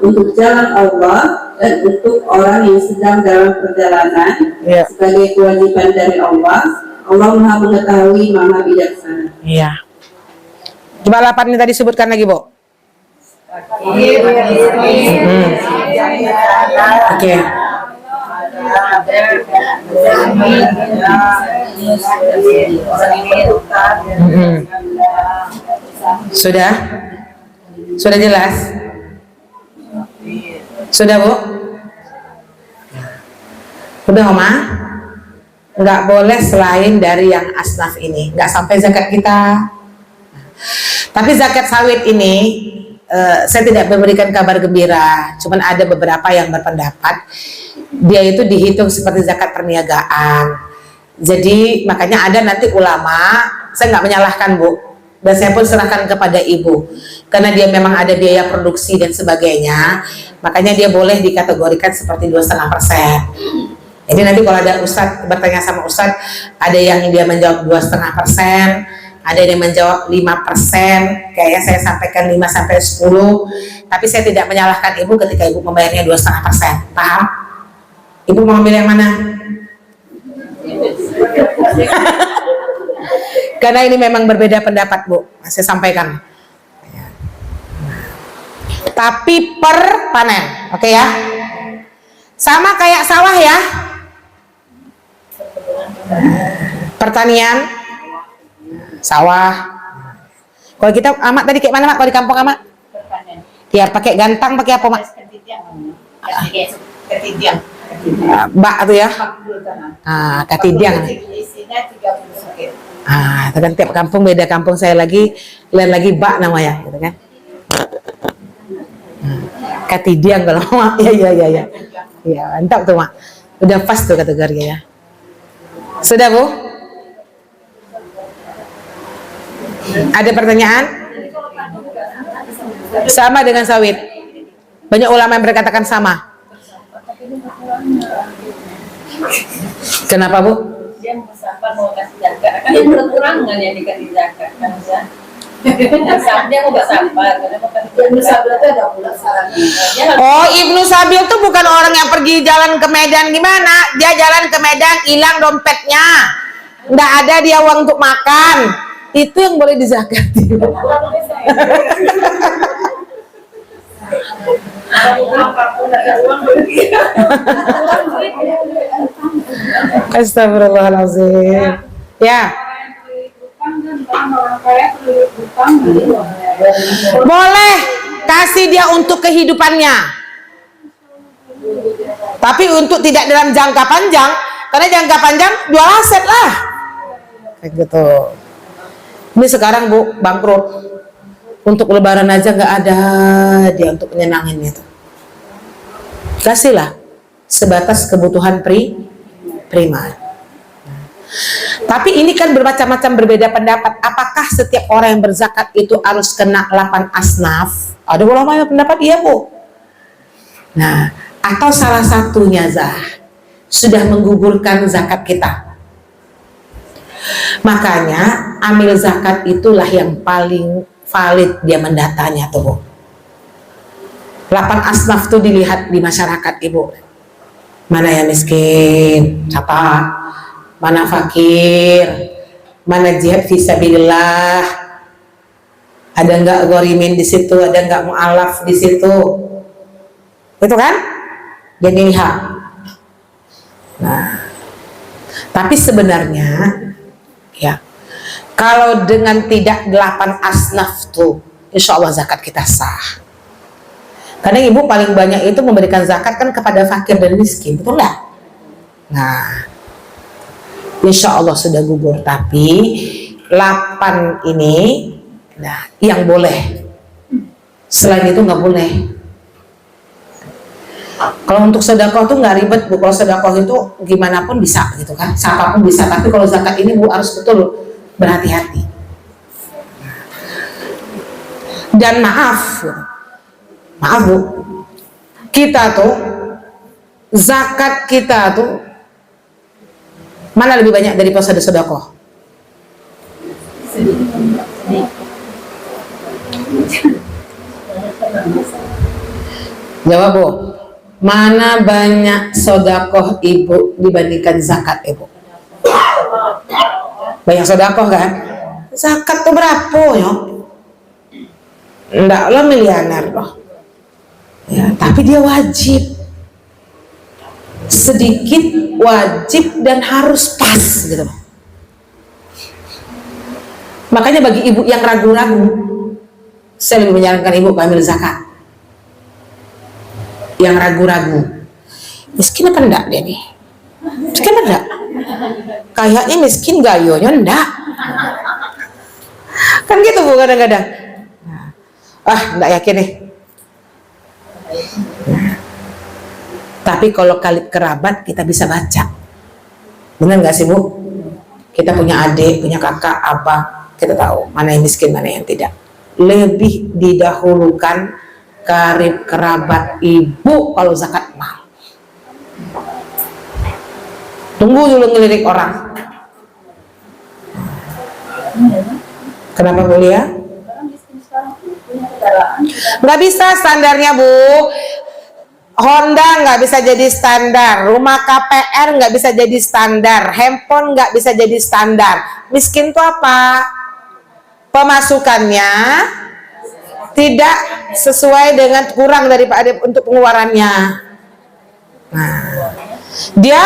untuk jalan Allah, dan untuk orang yang sedang dalam perjalanan sebagai kewajiban dari Allah. Allah Maha mengetahui, Maha bijaksana. Iya. Coba 8 ini tadi sebutkan lagi, Bu. Oke. Sudah? Sudah jelas? Sudah, Bu? Udah, Oma? Nggak boleh selain dari yang asnaf ini. Nggak sampai zakat kita. Tapi zakat sawit ini saya tidak memberikan kabar gembira, cuman ada beberapa yang berpendapat dia itu dihitung seperti zakat perniagaan. Jadi makanya ada nanti ulama, saya nggak menyalahkan Bu, dan saya pun serahkan kepada ibu, karena dia memang ada biaya produksi dan sebagainya, makanya dia boleh dikategorikan seperti 2,5%. Jadi nanti kalau ada Ustadz bertanya sama Ustadz, ada yang dia menjawab 2,5%, ada yang menjawab 5%, kayaknya saya sampaikan 5-10, tapi saya tidak menyalahkan ibu ketika ibu membayarnya 2,5%, paham? Ibu mau ambil yang mana? Karena ini memang berbeda pendapat, Bu, saya sampaikan. Tapi per panen, oke ya? Sama kayak sawah ya? Pertanian, sawah. Kalau kita Amat tadi kayak mana, Mak? Kalau di kampung Amat? Ya pakai gantang, pakai apa, Mak? Ketidiang. Bak tuh ya. Katidiang. Kan tiap kampung beda, kampung saya lagi, lain lagi bak namanya, gitu kan? Katidiang kalau Mak. Ya. Ya, mantap tuh, Mak. Udah pas tuh kategorinya ya. Sudah, Bu? Ada pertanyaan? Sama dengan sawit. Banyak ulama yang berkatakan sama. Kenapa, Bu? Dia mau sampah, mau kasih zakat. Kan yang berkurangan yang dikasih zakat kan ya. Dia mau sampah, Ibnu Sabil itu ada pula sarannya. Oh, Ibnu Sabil tuh bukan orang yang pergi jalan ke Medan gimana? Dia jalan ke Medan, hilang dompetnya. Nggak ada dia uang untuk makan. Itu yang boleh dizakati. Astagfirullahaladzim. Ya. Boleh kasih dia untuk kehidupannya. Tapi untuk tidak dalam jangka panjang, karena jangka panjang jual aset lah. Kayak gitu. Ini sekarang, Bu, bangkrut. Untuk lebaran aja nggak ada dia untuk menyenangin itu. Kasihlah sebatas kebutuhan primer. Tapi ini kan bermacam-macam berbeda pendapat. Apakah setiap orang yang berzakat itu harus kena 8 asnaf? Ada ulama yang pendapat iya, Bu. Nah, atau salah satunya sudah menggugurkan zakat kita. Makanya amil zakat itulah yang paling valid dia mendatanya tuh, Bu. 8 asnaf tuh dilihat di masyarakat, Ibu. Mana yang miskin, siapa? Mana fakir, mana jihad fisabilillah, ada nggak ghorimin di situ, ada nggak mu'alaf di situ, itu kan? Jadi lihat. Nah, tapi sebenarnya, ya, kalau dengan tidak 8 asnaf tuh, insya Allah zakat kita sah. Karena ibu paling banyak itu memberikan zakat kan kepada fakir dan miskin, betul nggak? Nah, insya Allah sudah gugur. Tapi 8 ini, nah, yang boleh. Selain itu nggak boleh. Kalau untuk sedekah tuh nggak ribet, Bu. Kalau sedekah itu gimana pun bisa, gitu kan? Siapapun bisa. Tapi kalau zakat ini, Bu, harus betul berhati-hati. Dan maaf, Bu, kita tuh zakat kita tuh mana lebih banyak dari daripada sedekah? Jawab, Bu. Mana banyak sedekah Ibu dibandingkan zakat Ibu? Banyak sedekah kan? Zakat tuh berapa ya? Enggak lo milianer loh. Ya, tapi dia wajib. Sedikit wajib dan harus pas gitu. Makanya bagi ibu yang ragu-ragu, saya lebih menyarankan ibu ambil zakat. Yang ragu-ragu, miskin apa enggak dia nih? Miskin apa enggak? Kayaknya miskin gayonya enggak. Kan gitu, Bu, kadang-kadang. Enggak yakin nih. Tapi kalau kali kerabat kita bisa baca. Benar nggak sih, Bu? Kita punya adik, punya kakak, abang, kita tahu mana yang miskin, mana yang tidak. Lebih didahulukan karib kerabat ibu kalau zakat mal. Tunggu dulu ngelirik orang. Kenapa Bu Lia? Orang miskin sekarang punya kendaraan. Nggak bisa standarnya Bu. Honda nggak bisa jadi standar, rumah KPR nggak bisa jadi standar, handphone nggak bisa jadi standar. Miskin itu apa? Pemasukannya tidak sesuai dengan, kurang daripada untuk pengeluarannya. Nah, dia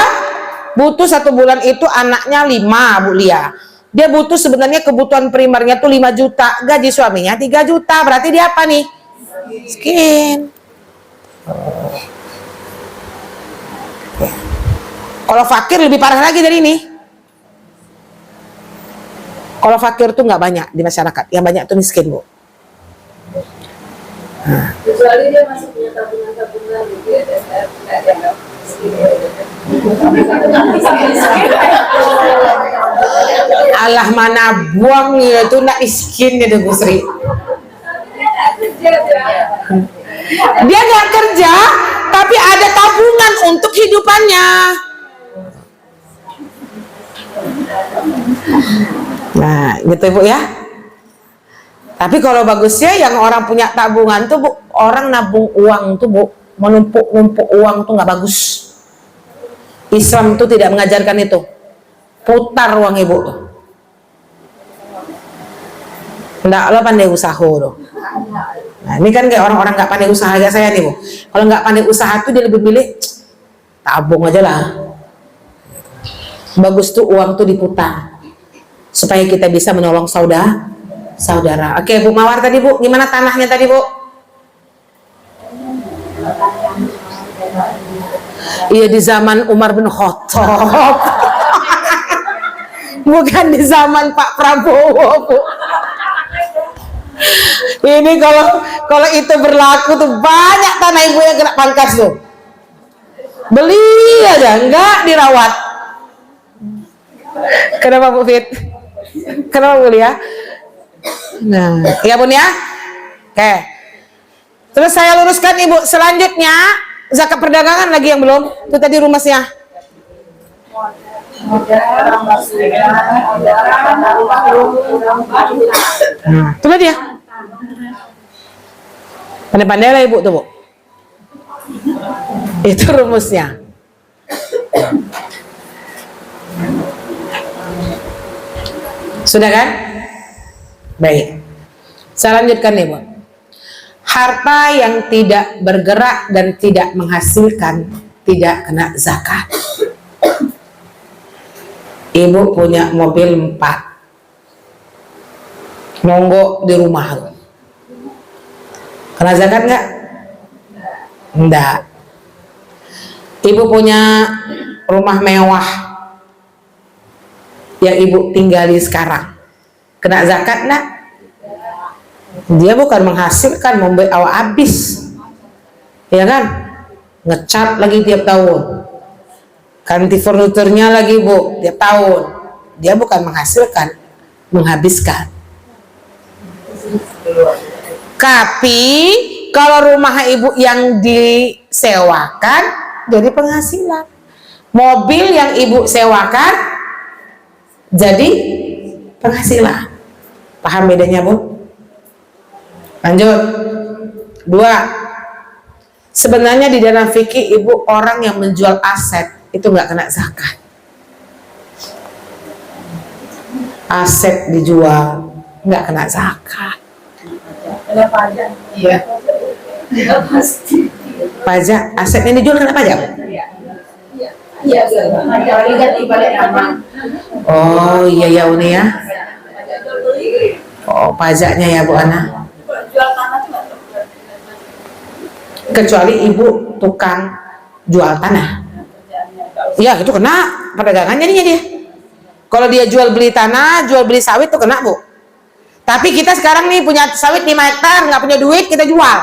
butuh 1 bulan itu anaknya 5 Bu Lia. Dia butuh sebenarnya kebutuhan primernya tuh 5 juta, gaji suaminya 3 juta, berarti dia apa nih? Miskin. Kalau fakir lebih parah lagi dari ini. Kalau fakir tuh nggak banyak di masyarakat, yang banyak tuh miskin Bu. Kecuali dia masih punya tabungan-tabungan gitu ya, nggak dianggap miskin. Alah mana buang ya itu nak miskin gitu Bu Sri. Dia nggak kerja, tapi ada tabungan untuk hidupannya. Nah, gitu Bu ya. Tapi kalau bagusnya yang orang punya tabungan tuh Bu, orang nabung uang tuh Bu, menumpuk-numpuk uang tuh nggak bagus. Islam tuh tidak mengajarkan itu. Putar uang Ibu tuh. Nggak, lo pandai usaha tuh. Nah, ini kan kayak orang-orang nggak pandai usaha kayak saya nih Bu. Kalau nggak pandai usaha tuh dia lebih milih tabung aja lah. Bagus tuh uang tuh diputar supaya kita bisa menolong saudara. Oke Bu Mawar tadi Bu, gimana tanahnya tadi Bu? Iya di zaman Umar bin Khattab. Bukan di zaman Pak Prabowo Bu. Ini kalau itu berlaku tuh banyak tanah Ibu yang kena pangkas tuh. Beli aja, enggak dirawat. Kenapa Bu Fit? Kenapa Bu Lia? Nah, ya Bun ya. Oke. Terus saya luruskan Ibu, selanjutnya zakat perdagangan lagi yang belum. Itu tadi rumusnya. Nah, itu dia. Pandai-pandai lah Ibu tuh Bu. Itu rumusnya. Sudah kan? Baik. Saya lanjutkan nih Bu. Harta yang tidak bergerak dan tidak menghasilkan tidak kena zakat. Ibu punya mobil 4, nonggo di rumah, kena zakat nggak? Enggak. Ibu punya rumah mewah yang Ibu tinggali sekarang, kena zakat nggak? Dia bukan menghasilkan, membuat awak habis, ya kan? Ngecat lagi tiap tahun, ganti furniturnya lagi Bu tiap tahun. Dia bukan menghasilkan, menghabiskan. Tapi kalau rumah Ibu yang disewakan jadi penghasilan, mobil yang Ibu sewakan jadi penghasilan. Paham bedanya Bu? Lanjut. 2. Sebenarnya di dalam fikih Ibu, orang yang menjual aset itu nggak kena zakat. Aset dijual nggak kena zakat. Kena pajak. Iya. Pasti. Pajak, aset yang dijual kena pajak. Iya, kecuali ganti balik nama. Oh iya ya Uni ya. Oh pajaknya ya Bu Ana. Jual tanah tuh nggak perlu. Kecuali Ibu tukang jual tanah. Ya itu kena perdagangannya dia. Kalau dia jual beli tanah, jual beli sawit tuh kena Bu. Tapi kita sekarang nih punya sawit 5 hektar, nggak punya duit, kita jual.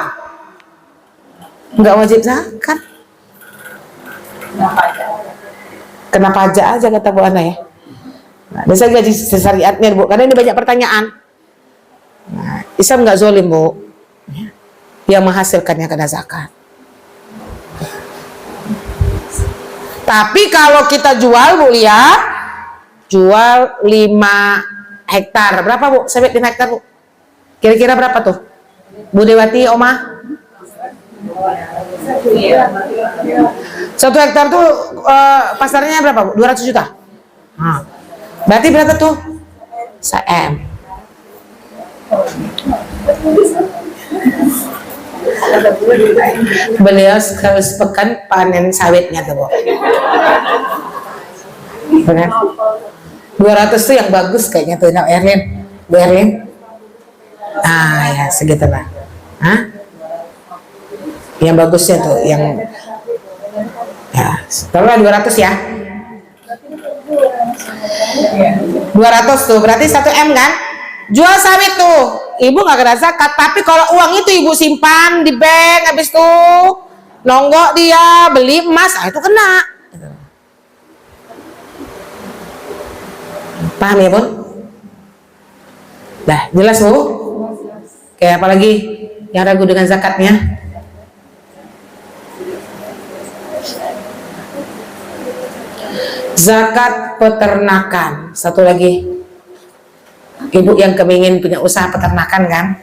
Nggak wajib zakat. Kena pajak aja kata Bu Ana ya. Nah, dasar gaji syariatnya Bu, karena ini banyak pertanyaan. Nah, Islam nggak zolim Bu, yang menghasilkannya kena zakat. Tapi kalau kita jual Bu Lia, jual 5 hektar. Berapa Bu? Sebut 5 hektar Bu. Kira-kira berapa tuh? Bu Dewati, Oma? 1 hektar tuh pasarnya berapa Bu? 200 juta? Berarti berapa tuh? 1 M. Beliau sekali sepekan panen sawitnya tuh Bu. Benar? 200 tuh yang bagus kayaknya tuh, Erlin. Bu Erlin? Ya segitu lah. Yang bagusnya tuh, yang ya, taruhlah 200 ya. 200 tuh, berarti 1 M kan? Jual sawit tuh, ibu nggak kena zakat. Tapi kalau uang itu ibu simpan di bank, habis itu nonggok dia beli emas, itu kena. Paham ya Bun? Dah, jelas Bu? Kayak apa lagi yang ragu dengan zakatnya? Zakat peternakan. Satu lagi, ibu yang kepingin punya usaha peternakan kan?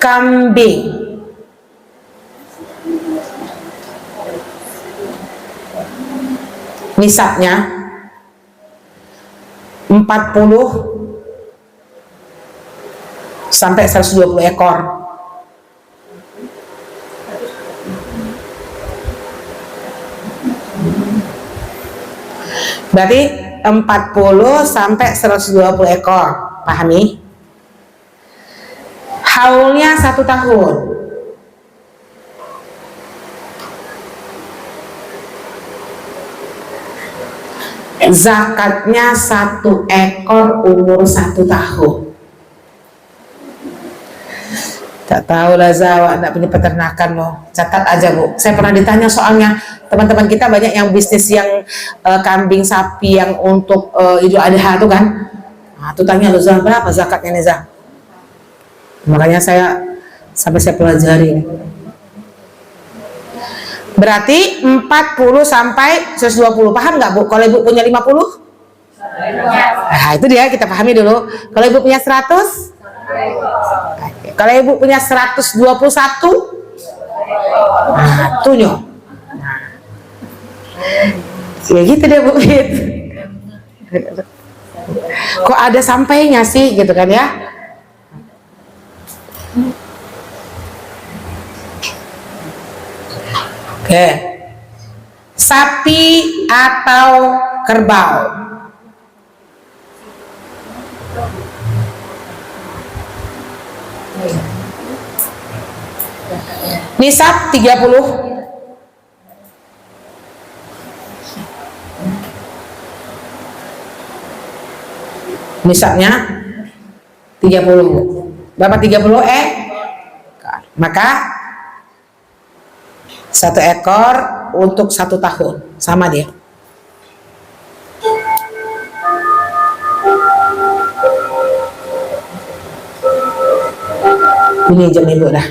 Kambing. Nisabnya 40 sampai 120 ekor. Berarti 40 sampai 120 ekor. Pahami? Haulnya 1 tahun. Zakatnya 1 ekor umur 1 tahun. Tak tahu lah Zawa, enggak punya peternakan loh. Catat aja Bu. Saya pernah ditanya soalnya, teman-teman kita banyak yang bisnis yang kambing sapi yang untuk Idul Adha tuh kan. Tuh tanya lo Zah, berapa zakatnya nih Zah? Makanya sampai saya pelajari. Berarti 40 sampai 120. Paham nggak Bu? Kalau ibu punya 50? Itu dia, kita pahami dulu. Kalau ibu punya 100? Kalau ibu punya 121? Tuh nyo. Ya gitu deh Bu. Kok ada sampainya sih gitu kan ya? Oke. Sapi atau kerbau? Nisab 30. Nisabnya 30. Berapa 30 Maka 1 ekor untuk 1 tahun. Sama dia. Ini jam ibu dah.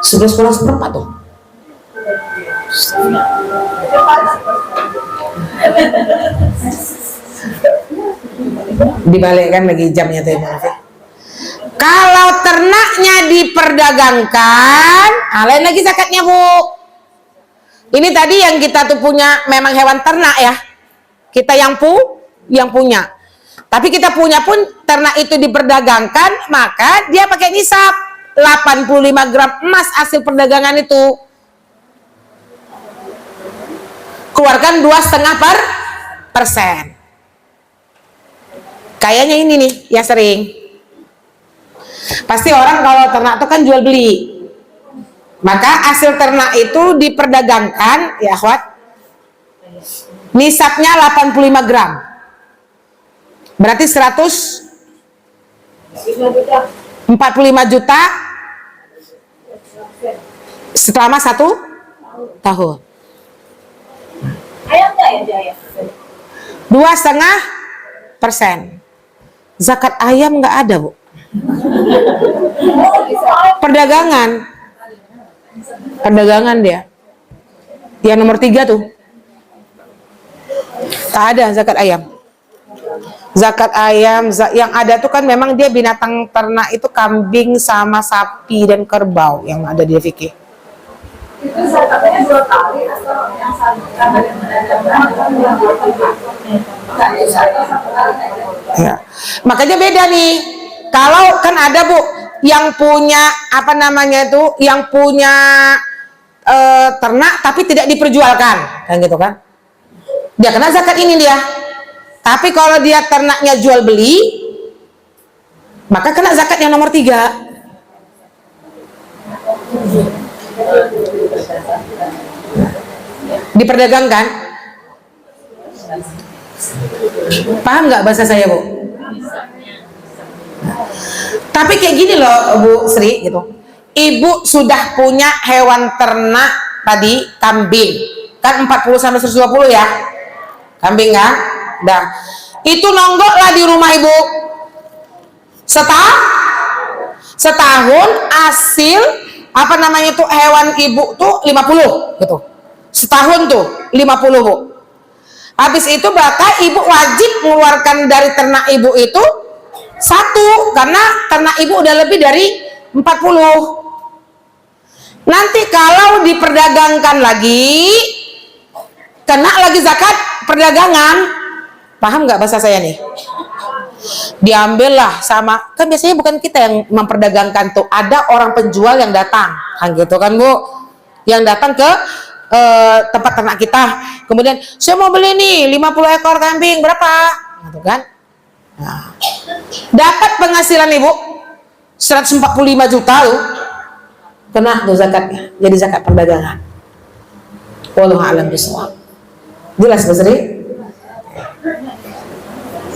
Sudah 11:04 tuh. Dibalikkan lagi jamnya tuh. Kalau ternaknya diperdagangkan, lain lagi zakatnya Bu. Ini tadi yang kita tuh punya memang hewan ternak ya. Kita yang punya. Tapi kita punya pun ternak itu diperdagangkan, maka dia pakai nisab 85 gram emas hasil perdagangan itu. Keluarkan 2,5%. Kayaknya ini nih yang sering. Pasti orang kalau ternak itu kan jual beli. Maka hasil ternak itu diperdagangkan, ya akhwat. Nisabnya 85 gram. Berarti 145 juta selama 1 tahun. Ayam enggak ya Jaya? 2,5%. Zakat ayam nggak ada Bu. Perdagangan dia. Yang nomor 3 tuh. Tak ada zakat ayam. Zakat ayam yang ada tuh kan memang dia binatang ternak itu kambing sama sapi dan kerbau yang ada di fikih. Itu zakatnya 2 kali atau yang satu kali Ya. Makanya beda nih. Kalau kan ada Bu yang punya apa namanya itu, yang punya ternak tapi tidak diperjualkan, kan gitu kan? Dia kena zakat ini dia. Tapi kalau dia ternaknya jual beli, maka kena zakat yang nomor 3. Diperdagangkan. Paham nggak bahasa saya, Bu? Tapi kayak gini loh, Bu Sri, gitu. Ibu sudah punya hewan ternak tadi, kambing. Kan 40 sampai 120 ya. Kambing kan? Dah. Itu nonggok lah di rumah Ibu. Setahun hasil apa namanya itu hewan Ibu tuh 50 gitu. Setahun tuh 50, Bu. Habis itu bakal Ibu wajib mengeluarkan dari ternak Ibu itu 1, karena ternak Ibu udah lebih dari 40. Nanti kalau diperdagangkan lagi, kena lagi zakat perdagangan. Paham nggak bahasa saya nih? Diambillah sama, kan biasanya bukan kita yang memperdagangkan tuh, ada orang penjual yang datang, kan gitu kan Bu, yang datang ke tempat ternak kita, kemudian saya mau beli nih 50 ekor kambing, berapa? Gitu kan? Nah, dapat penghasilan Ibu 145 juta loh, kena tuh zakatnya, jadi zakat perdagangan. Wallahu a'lam bishawab. Jelas Bu Sri?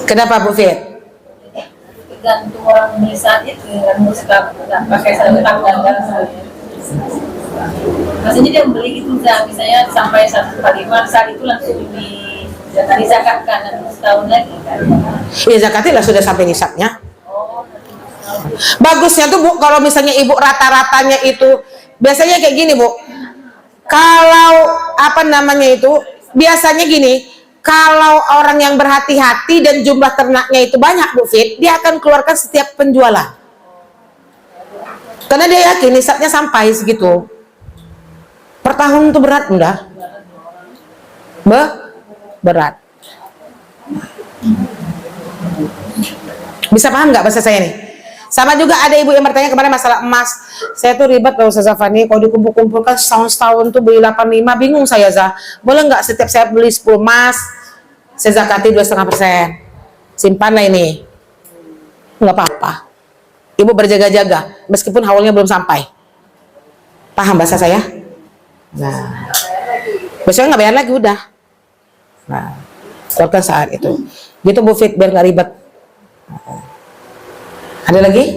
Kenapa Bu Fit? Tergantung orang beli saat itu, kan suka pakai sarung tangan dan maksudnya dia beli gitu, misalnya sampai 145 saat itu langsung dizakatkan dan setahun lagi kan? Ya zakatnya sudah sampai nisabnya. Bagusnya tuh Bu, kalau misalnya Ibu rata-ratanya itu biasanya kayak gini Bu. Kalau apa namanya itu biasanya gini. Kalau orang yang berhati-hati dan jumlah ternaknya itu banyak Bu Fit, dia akan keluarkan setiap penjualan. Karena dia yakin nisabnya sampai segitu. Per tahun itu berat enggak? Berat. Bisa paham nggak bahasa saya nih? Sama juga ada ibu yang bertanya kemarin masalah emas. Saya tuh ribet loh Ustazah Fani, kalau dikumpul-kumpulkan setahun tuh beli 85, bingung saya Zah. Boleh nggak setiap saya beli 10 emas, saya zakati 2,5%. Simpan lah ini. Nggak apa-apa. Ibu berjaga-jaga, meskipun haulnya belum sampai. Paham bahasa saya? Nah, besoknya nggak bayar lagi udah. Nah, keluarkan saat itu. Gitu Bu Fit, biar nggak ribet. Ada lagi?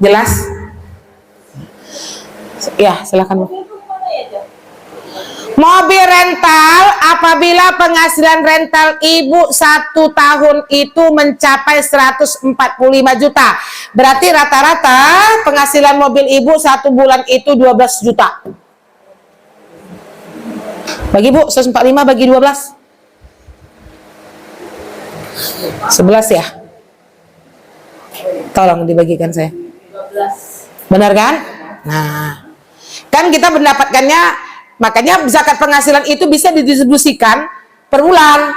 Jelas? Ya, silakan Bu. Mobil rental, apabila penghasilan rental Ibu 1 tahun itu mencapai 145 juta, berarti rata-rata penghasilan mobil Ibu 1 bulan itu 12 juta. Bagi Bu, 145 bagi 12. 11 ya? Tolong dibagikan saya. 12. Benar kan? Nah, kan kita mendapatkannya, makanya zakat penghasilan itu bisa didistribusikan per bulan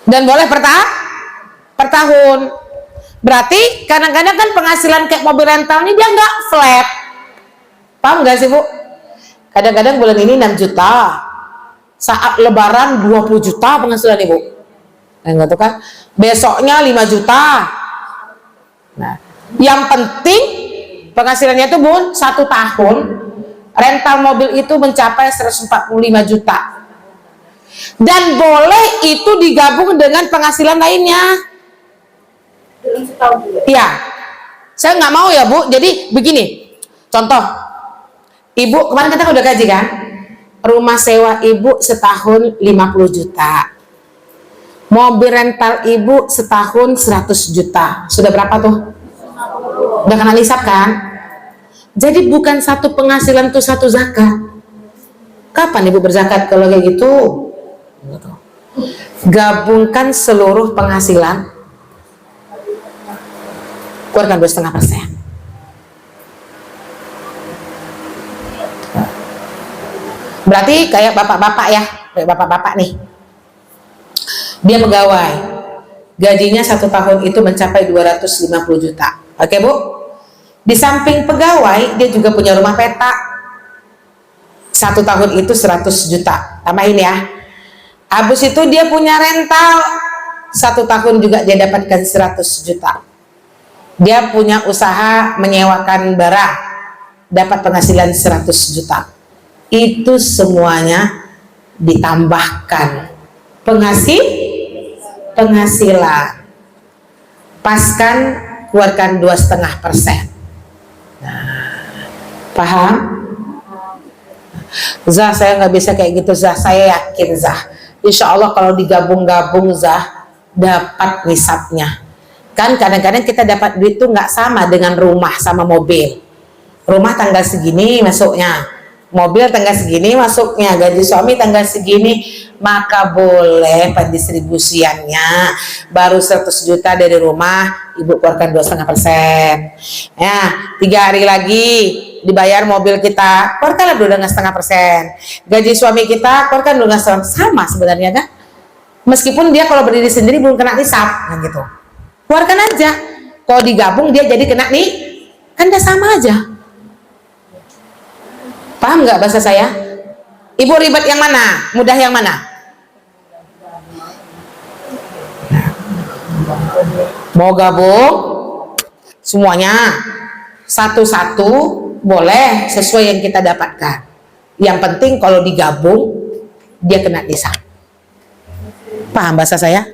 dan boleh per tahun. Berarti kadang-kadang kan penghasilan kayak mobil rental ini dia nggak flat. Paham nggak sih Bu? Kadang-kadang bulan ini 6 juta, saat lebaran 20 juta penghasilan Ibu. Nah, gitu kan? Besoknya 5 juta. Nah, yang penting penghasilannya itu Bu 1 tahun rental mobil itu mencapai 145 juta. Dan boleh itu digabung dengan penghasilan lainnya. dalam setahun juga. Iya. Saya nggak mau ya Bu. Jadi begini. Contoh. Ibu kemarin kita udah gaji kan? Rumah sewa Ibu setahun 50 juta. Mobil rental Ibu setahun 100 juta. Sudah berapa tuh? Udah kena nisab kan? Jadi bukan satu penghasilan tuh satu zakat. Kapan ibu berzakat kalau kayak gitu? Gabungkan seluruh penghasilan, keluarkan 2,5%. Berarti kayak bapak-bapak ya, kayak bapak-bapak nih, dia pegawai, gajinya 1 tahun itu mencapai 250 juta. Oke bu, di samping pegawai dia juga punya rumah petak, 1 tahun itu 100 juta, tambahin ya. Habis itu dia punya rental, 1 tahun juga dia dapatkan 100 juta. Dia punya usaha menyewakan barang, dapat penghasilan 100 juta. Itu semuanya ditambahkan penghasilan. Paskan, keluarkan 2,5%. Nah, paham? Zah, saya nggak bisa kayak gitu Zah. Saya yakin Zah, insya Allah kalau digabung-gabung Zah dapat nisabnya. Kan kadang-kadang kita dapat duit tuh nggak sama dengan rumah sama mobil. Rumah tanggal segini masuknya, mobil tanggal segini masuknya, gaji suami tanggal segini, maka boleh pendistribusiannya baru 100 juta dari rumah, ibu keluarkan 2,5%. Ya, 3 hari lagi dibayar mobil kita, keluarkanlah 2,5%. Gaji suami kita keluarkan 2,5%. Sama sebenarnya kan? Meskipun dia kalau berdiri sendiri belum kena nisab, kan gitu. Keluarkan aja. Kalau digabung dia jadi kena nih, kan udah sama aja. Paham nggak bahasa saya? Ibu ribet yang mana? Mudah yang mana? Mau gabung semuanya satu-satu boleh sesuai yang kita dapatkan. Yang penting kalau digabung dia kena nisab. Paham bahasa saya?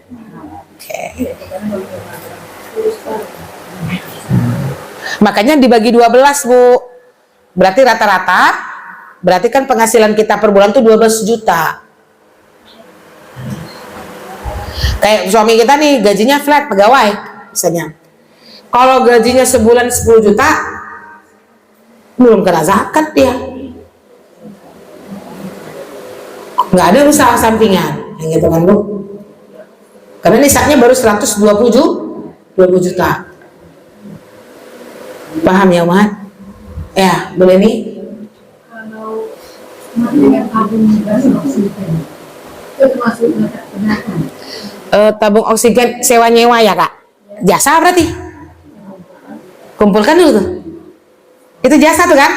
Oke. Makanya dibagi 12 bu. Berarti rata-rata, berarti kan penghasilan kita per bulan tuh 12 juta. Kayak suami kita nih gajinya flat pegawai misalnya. Kalau gajinya sebulan 10 juta belum kena zakat dia. Nggak ada usaha sampingan yang gitu kan bu. Karena nisabnya baru 120 juta. Paham ya Mat? Ya, boleh nih. Kalau dengan tabung gas oksigen itu termasuk kenakan. Tabung oksigen sewa nyewa ya kak? Jasa berarti? Kumpulkan dulu tuh. Itu jasa tuh kan?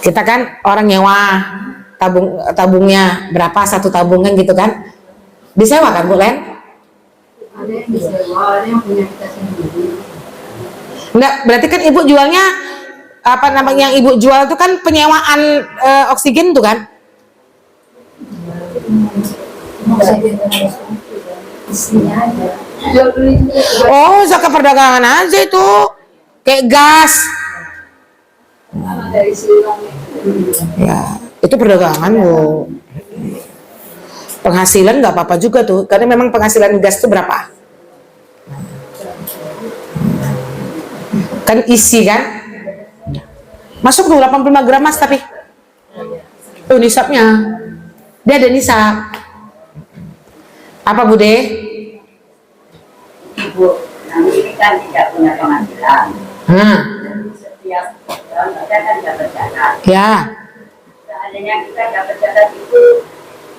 Kita kan orang nyewa tabungnya berapa, 1 tabungan gitu kan? Disewa kan Bu Len? Ada yang disewa, ada yang punya kita sendiri. Enggak, berarti kan ibu jualnya apa namanya, yang ibu jual itu kan penyewaan oksigen tuh kan? Oksigen isinya aja. Jual beli Oh, zakat perdagangan aja itu. Kayak gas. dari silang. Ya, itu perdagangan Bu. Penghasilan nggak apa-apa juga tuh, karena memang penghasilan gas itu berapa? Kan isi kan? Masuk tuh 85 gram mas tapi. Oh nisabnya. Dia ada nisab. Apa Bude? Ibu, nanti kan tidak punya penghasilan. Setiap tahun kita kan dapat zakat. Ya. Seandainya kita dapat zakat itu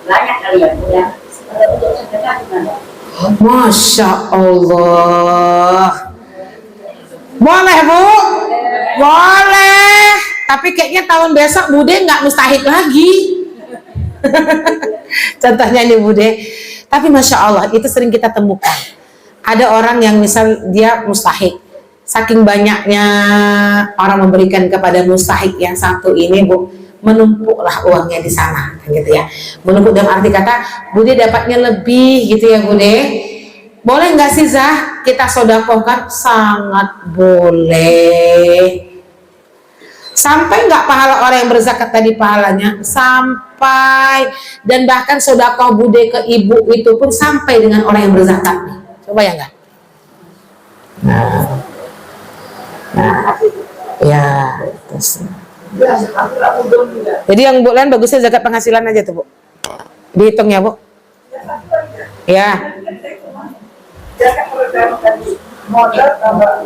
banyak kali ya punya. Untuk sedekah gimana? Masya Allah. Boleh Bu? Boleh. Tapi kayaknya tahun besok Bude nggak mustahik lagi. Contohnya nih Bude. Tapi Masya Allah itu sering kita temukan. Ada orang yang misal dia mustahik. Saking banyaknya orang memberikan kepada mustahik yang satu ini Bu, menumpuklah uangnya di sana, gitu ya. Menumpuk dalam arti kata Bude dapatnya lebih gitu ya Bude. Boleh nggak sih Zah kita sodakohkan? Sangat boleh. Sampai nggak pahala orang yang berzakat tadi pahalanya? Sampai. Dan bahkan sodakoh Bude ke ibu itu pun sampai dengan orang yang berzakat. Coba ya nggak? Nah, ya terus. Jadi yang Bu Len bagusnya zakat penghasilan aja tuh Bu. Dihitung ya Bu. Ya. Zakat perdagangan tadi modal tambah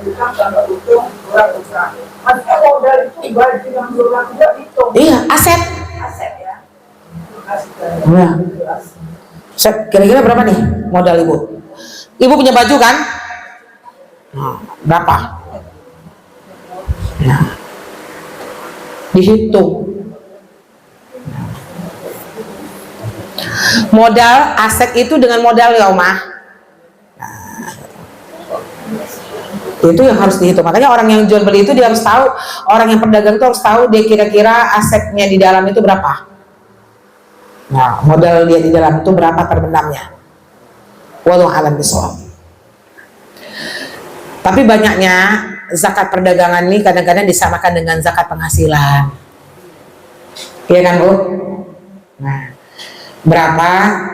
hutang tambah untung kurang usaha. Maksudnya modal itu bagi yang kurang juga hitung. Iya, aset. Aset ya. Nah. Kira-kira berapa nih modal Ibu? Ibu punya baju kan? Nah, berapa? Nah, dihitung. Modal aset itu dengan modal ya Omah. Nah, itu yang harus dihitung. Makanya orang yang jual beli itu dia harus tahu, orang yang pedagang itu harus tahu dia kira-kira asetnya di dalam itu berapa. Nah, modal dia di dalam itu berapa terbenamnya. Wallahu a'lam bishawab. Tapi banyaknya zakat perdagangan ini kadang-kadang disamakan dengan zakat penghasilan. Iya kan Bu? Nah, berapa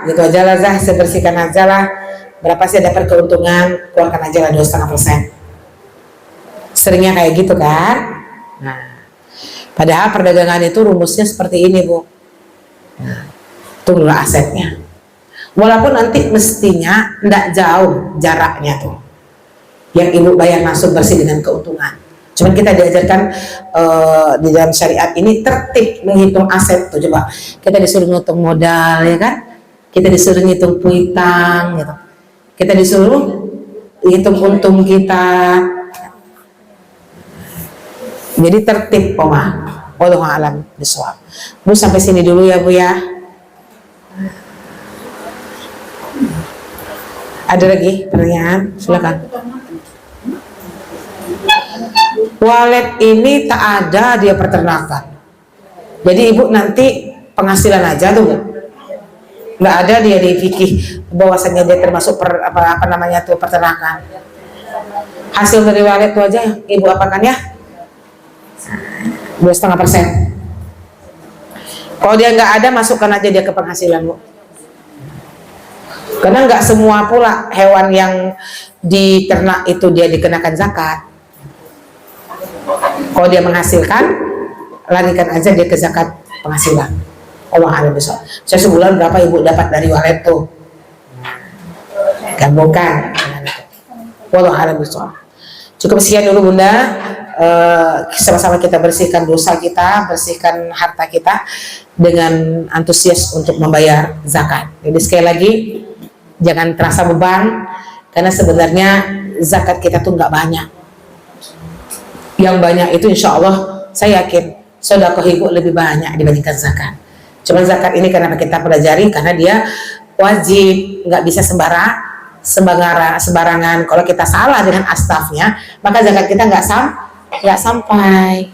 gitu aja lah Zah, sebersihkan aja lah. Berapa sih dapat keuntungan, keluarkan aja lah 2,5%. Seringnya kayak gitu kan? Nah, padahal perdagangan itu rumusnya seperti ini Bu. Nah, tunggulah asetnya. Walaupun nanti mestinya tidak jauh jaraknya tuh. Yang Ibu bayar masuk bersih dengan keuntungan. Cuman kita diajarkan di dalam syariat ini tertib menghitung aset tuh. Coba kita disuruh ngitung modal ya kan, kita disuruh ngitung piutang gitu, kita disuruh hitung untung kita. Jadi tertib Omah. Wallahu a'lam bishawab. Bu sampai sini dulu ya Bu ya. Ada lagi pertanyaan? Silakan. Walet ini tak ada dia peternakan. Jadi Ibu nanti penghasilan aja tuh Bu. Nggak ada dia di fikih bahwasanya dia termasuk apa namanya tuh peternakan. Hasil dari walet itu aja Ibu apakan ya? 2,5%. Kalau dia nggak ada masukkan aja dia ke penghasilan Bu. Karena nggak semua pula hewan yang diternak itu dia dikenakan zakat. Kalau dia menghasilkan, larikan aja dia ke zakat penghasilan. Allah a'lam bishawab. Saya sebulan berapa Ibu dapat dari walet tuh? Gabungkan. Allah a'lam bishawab. Cukup sekian dulu Bunda. Sama-sama kita bersihkan dosa kita, bersihkan harta kita dengan antusias untuk membayar zakat. Jadi sekali lagi jangan terasa beban, karena sebenarnya zakat kita tuh nggak banyak. Yang banyak itu insya Allah saya yakin sedekah Ibu lebih banyak dibandingkan zakat. Cuman zakat ini kenapa kita pelajari, karena dia wajib, nggak bisa sembarangan. Kalau kita salah dengan astafnya, maka zakat kita nggak sampai.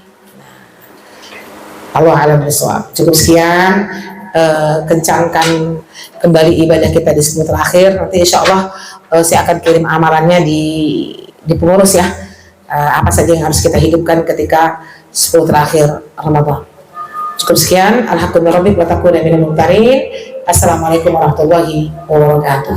Allah a'lam bishawab. Cukup sekian. Kencangkan kembali ibadah kita di 10 terakhir. Nanti insya Allah saya akan kirim amalannya di pengurus ya. Apa saja yang harus kita hidupkan ketika 10 terakhir Ramadan. Cukup sekian. Alhamdulillah wa takuna minal mumtarin. Assalamualaikum warahmatullahi wabarakatuh.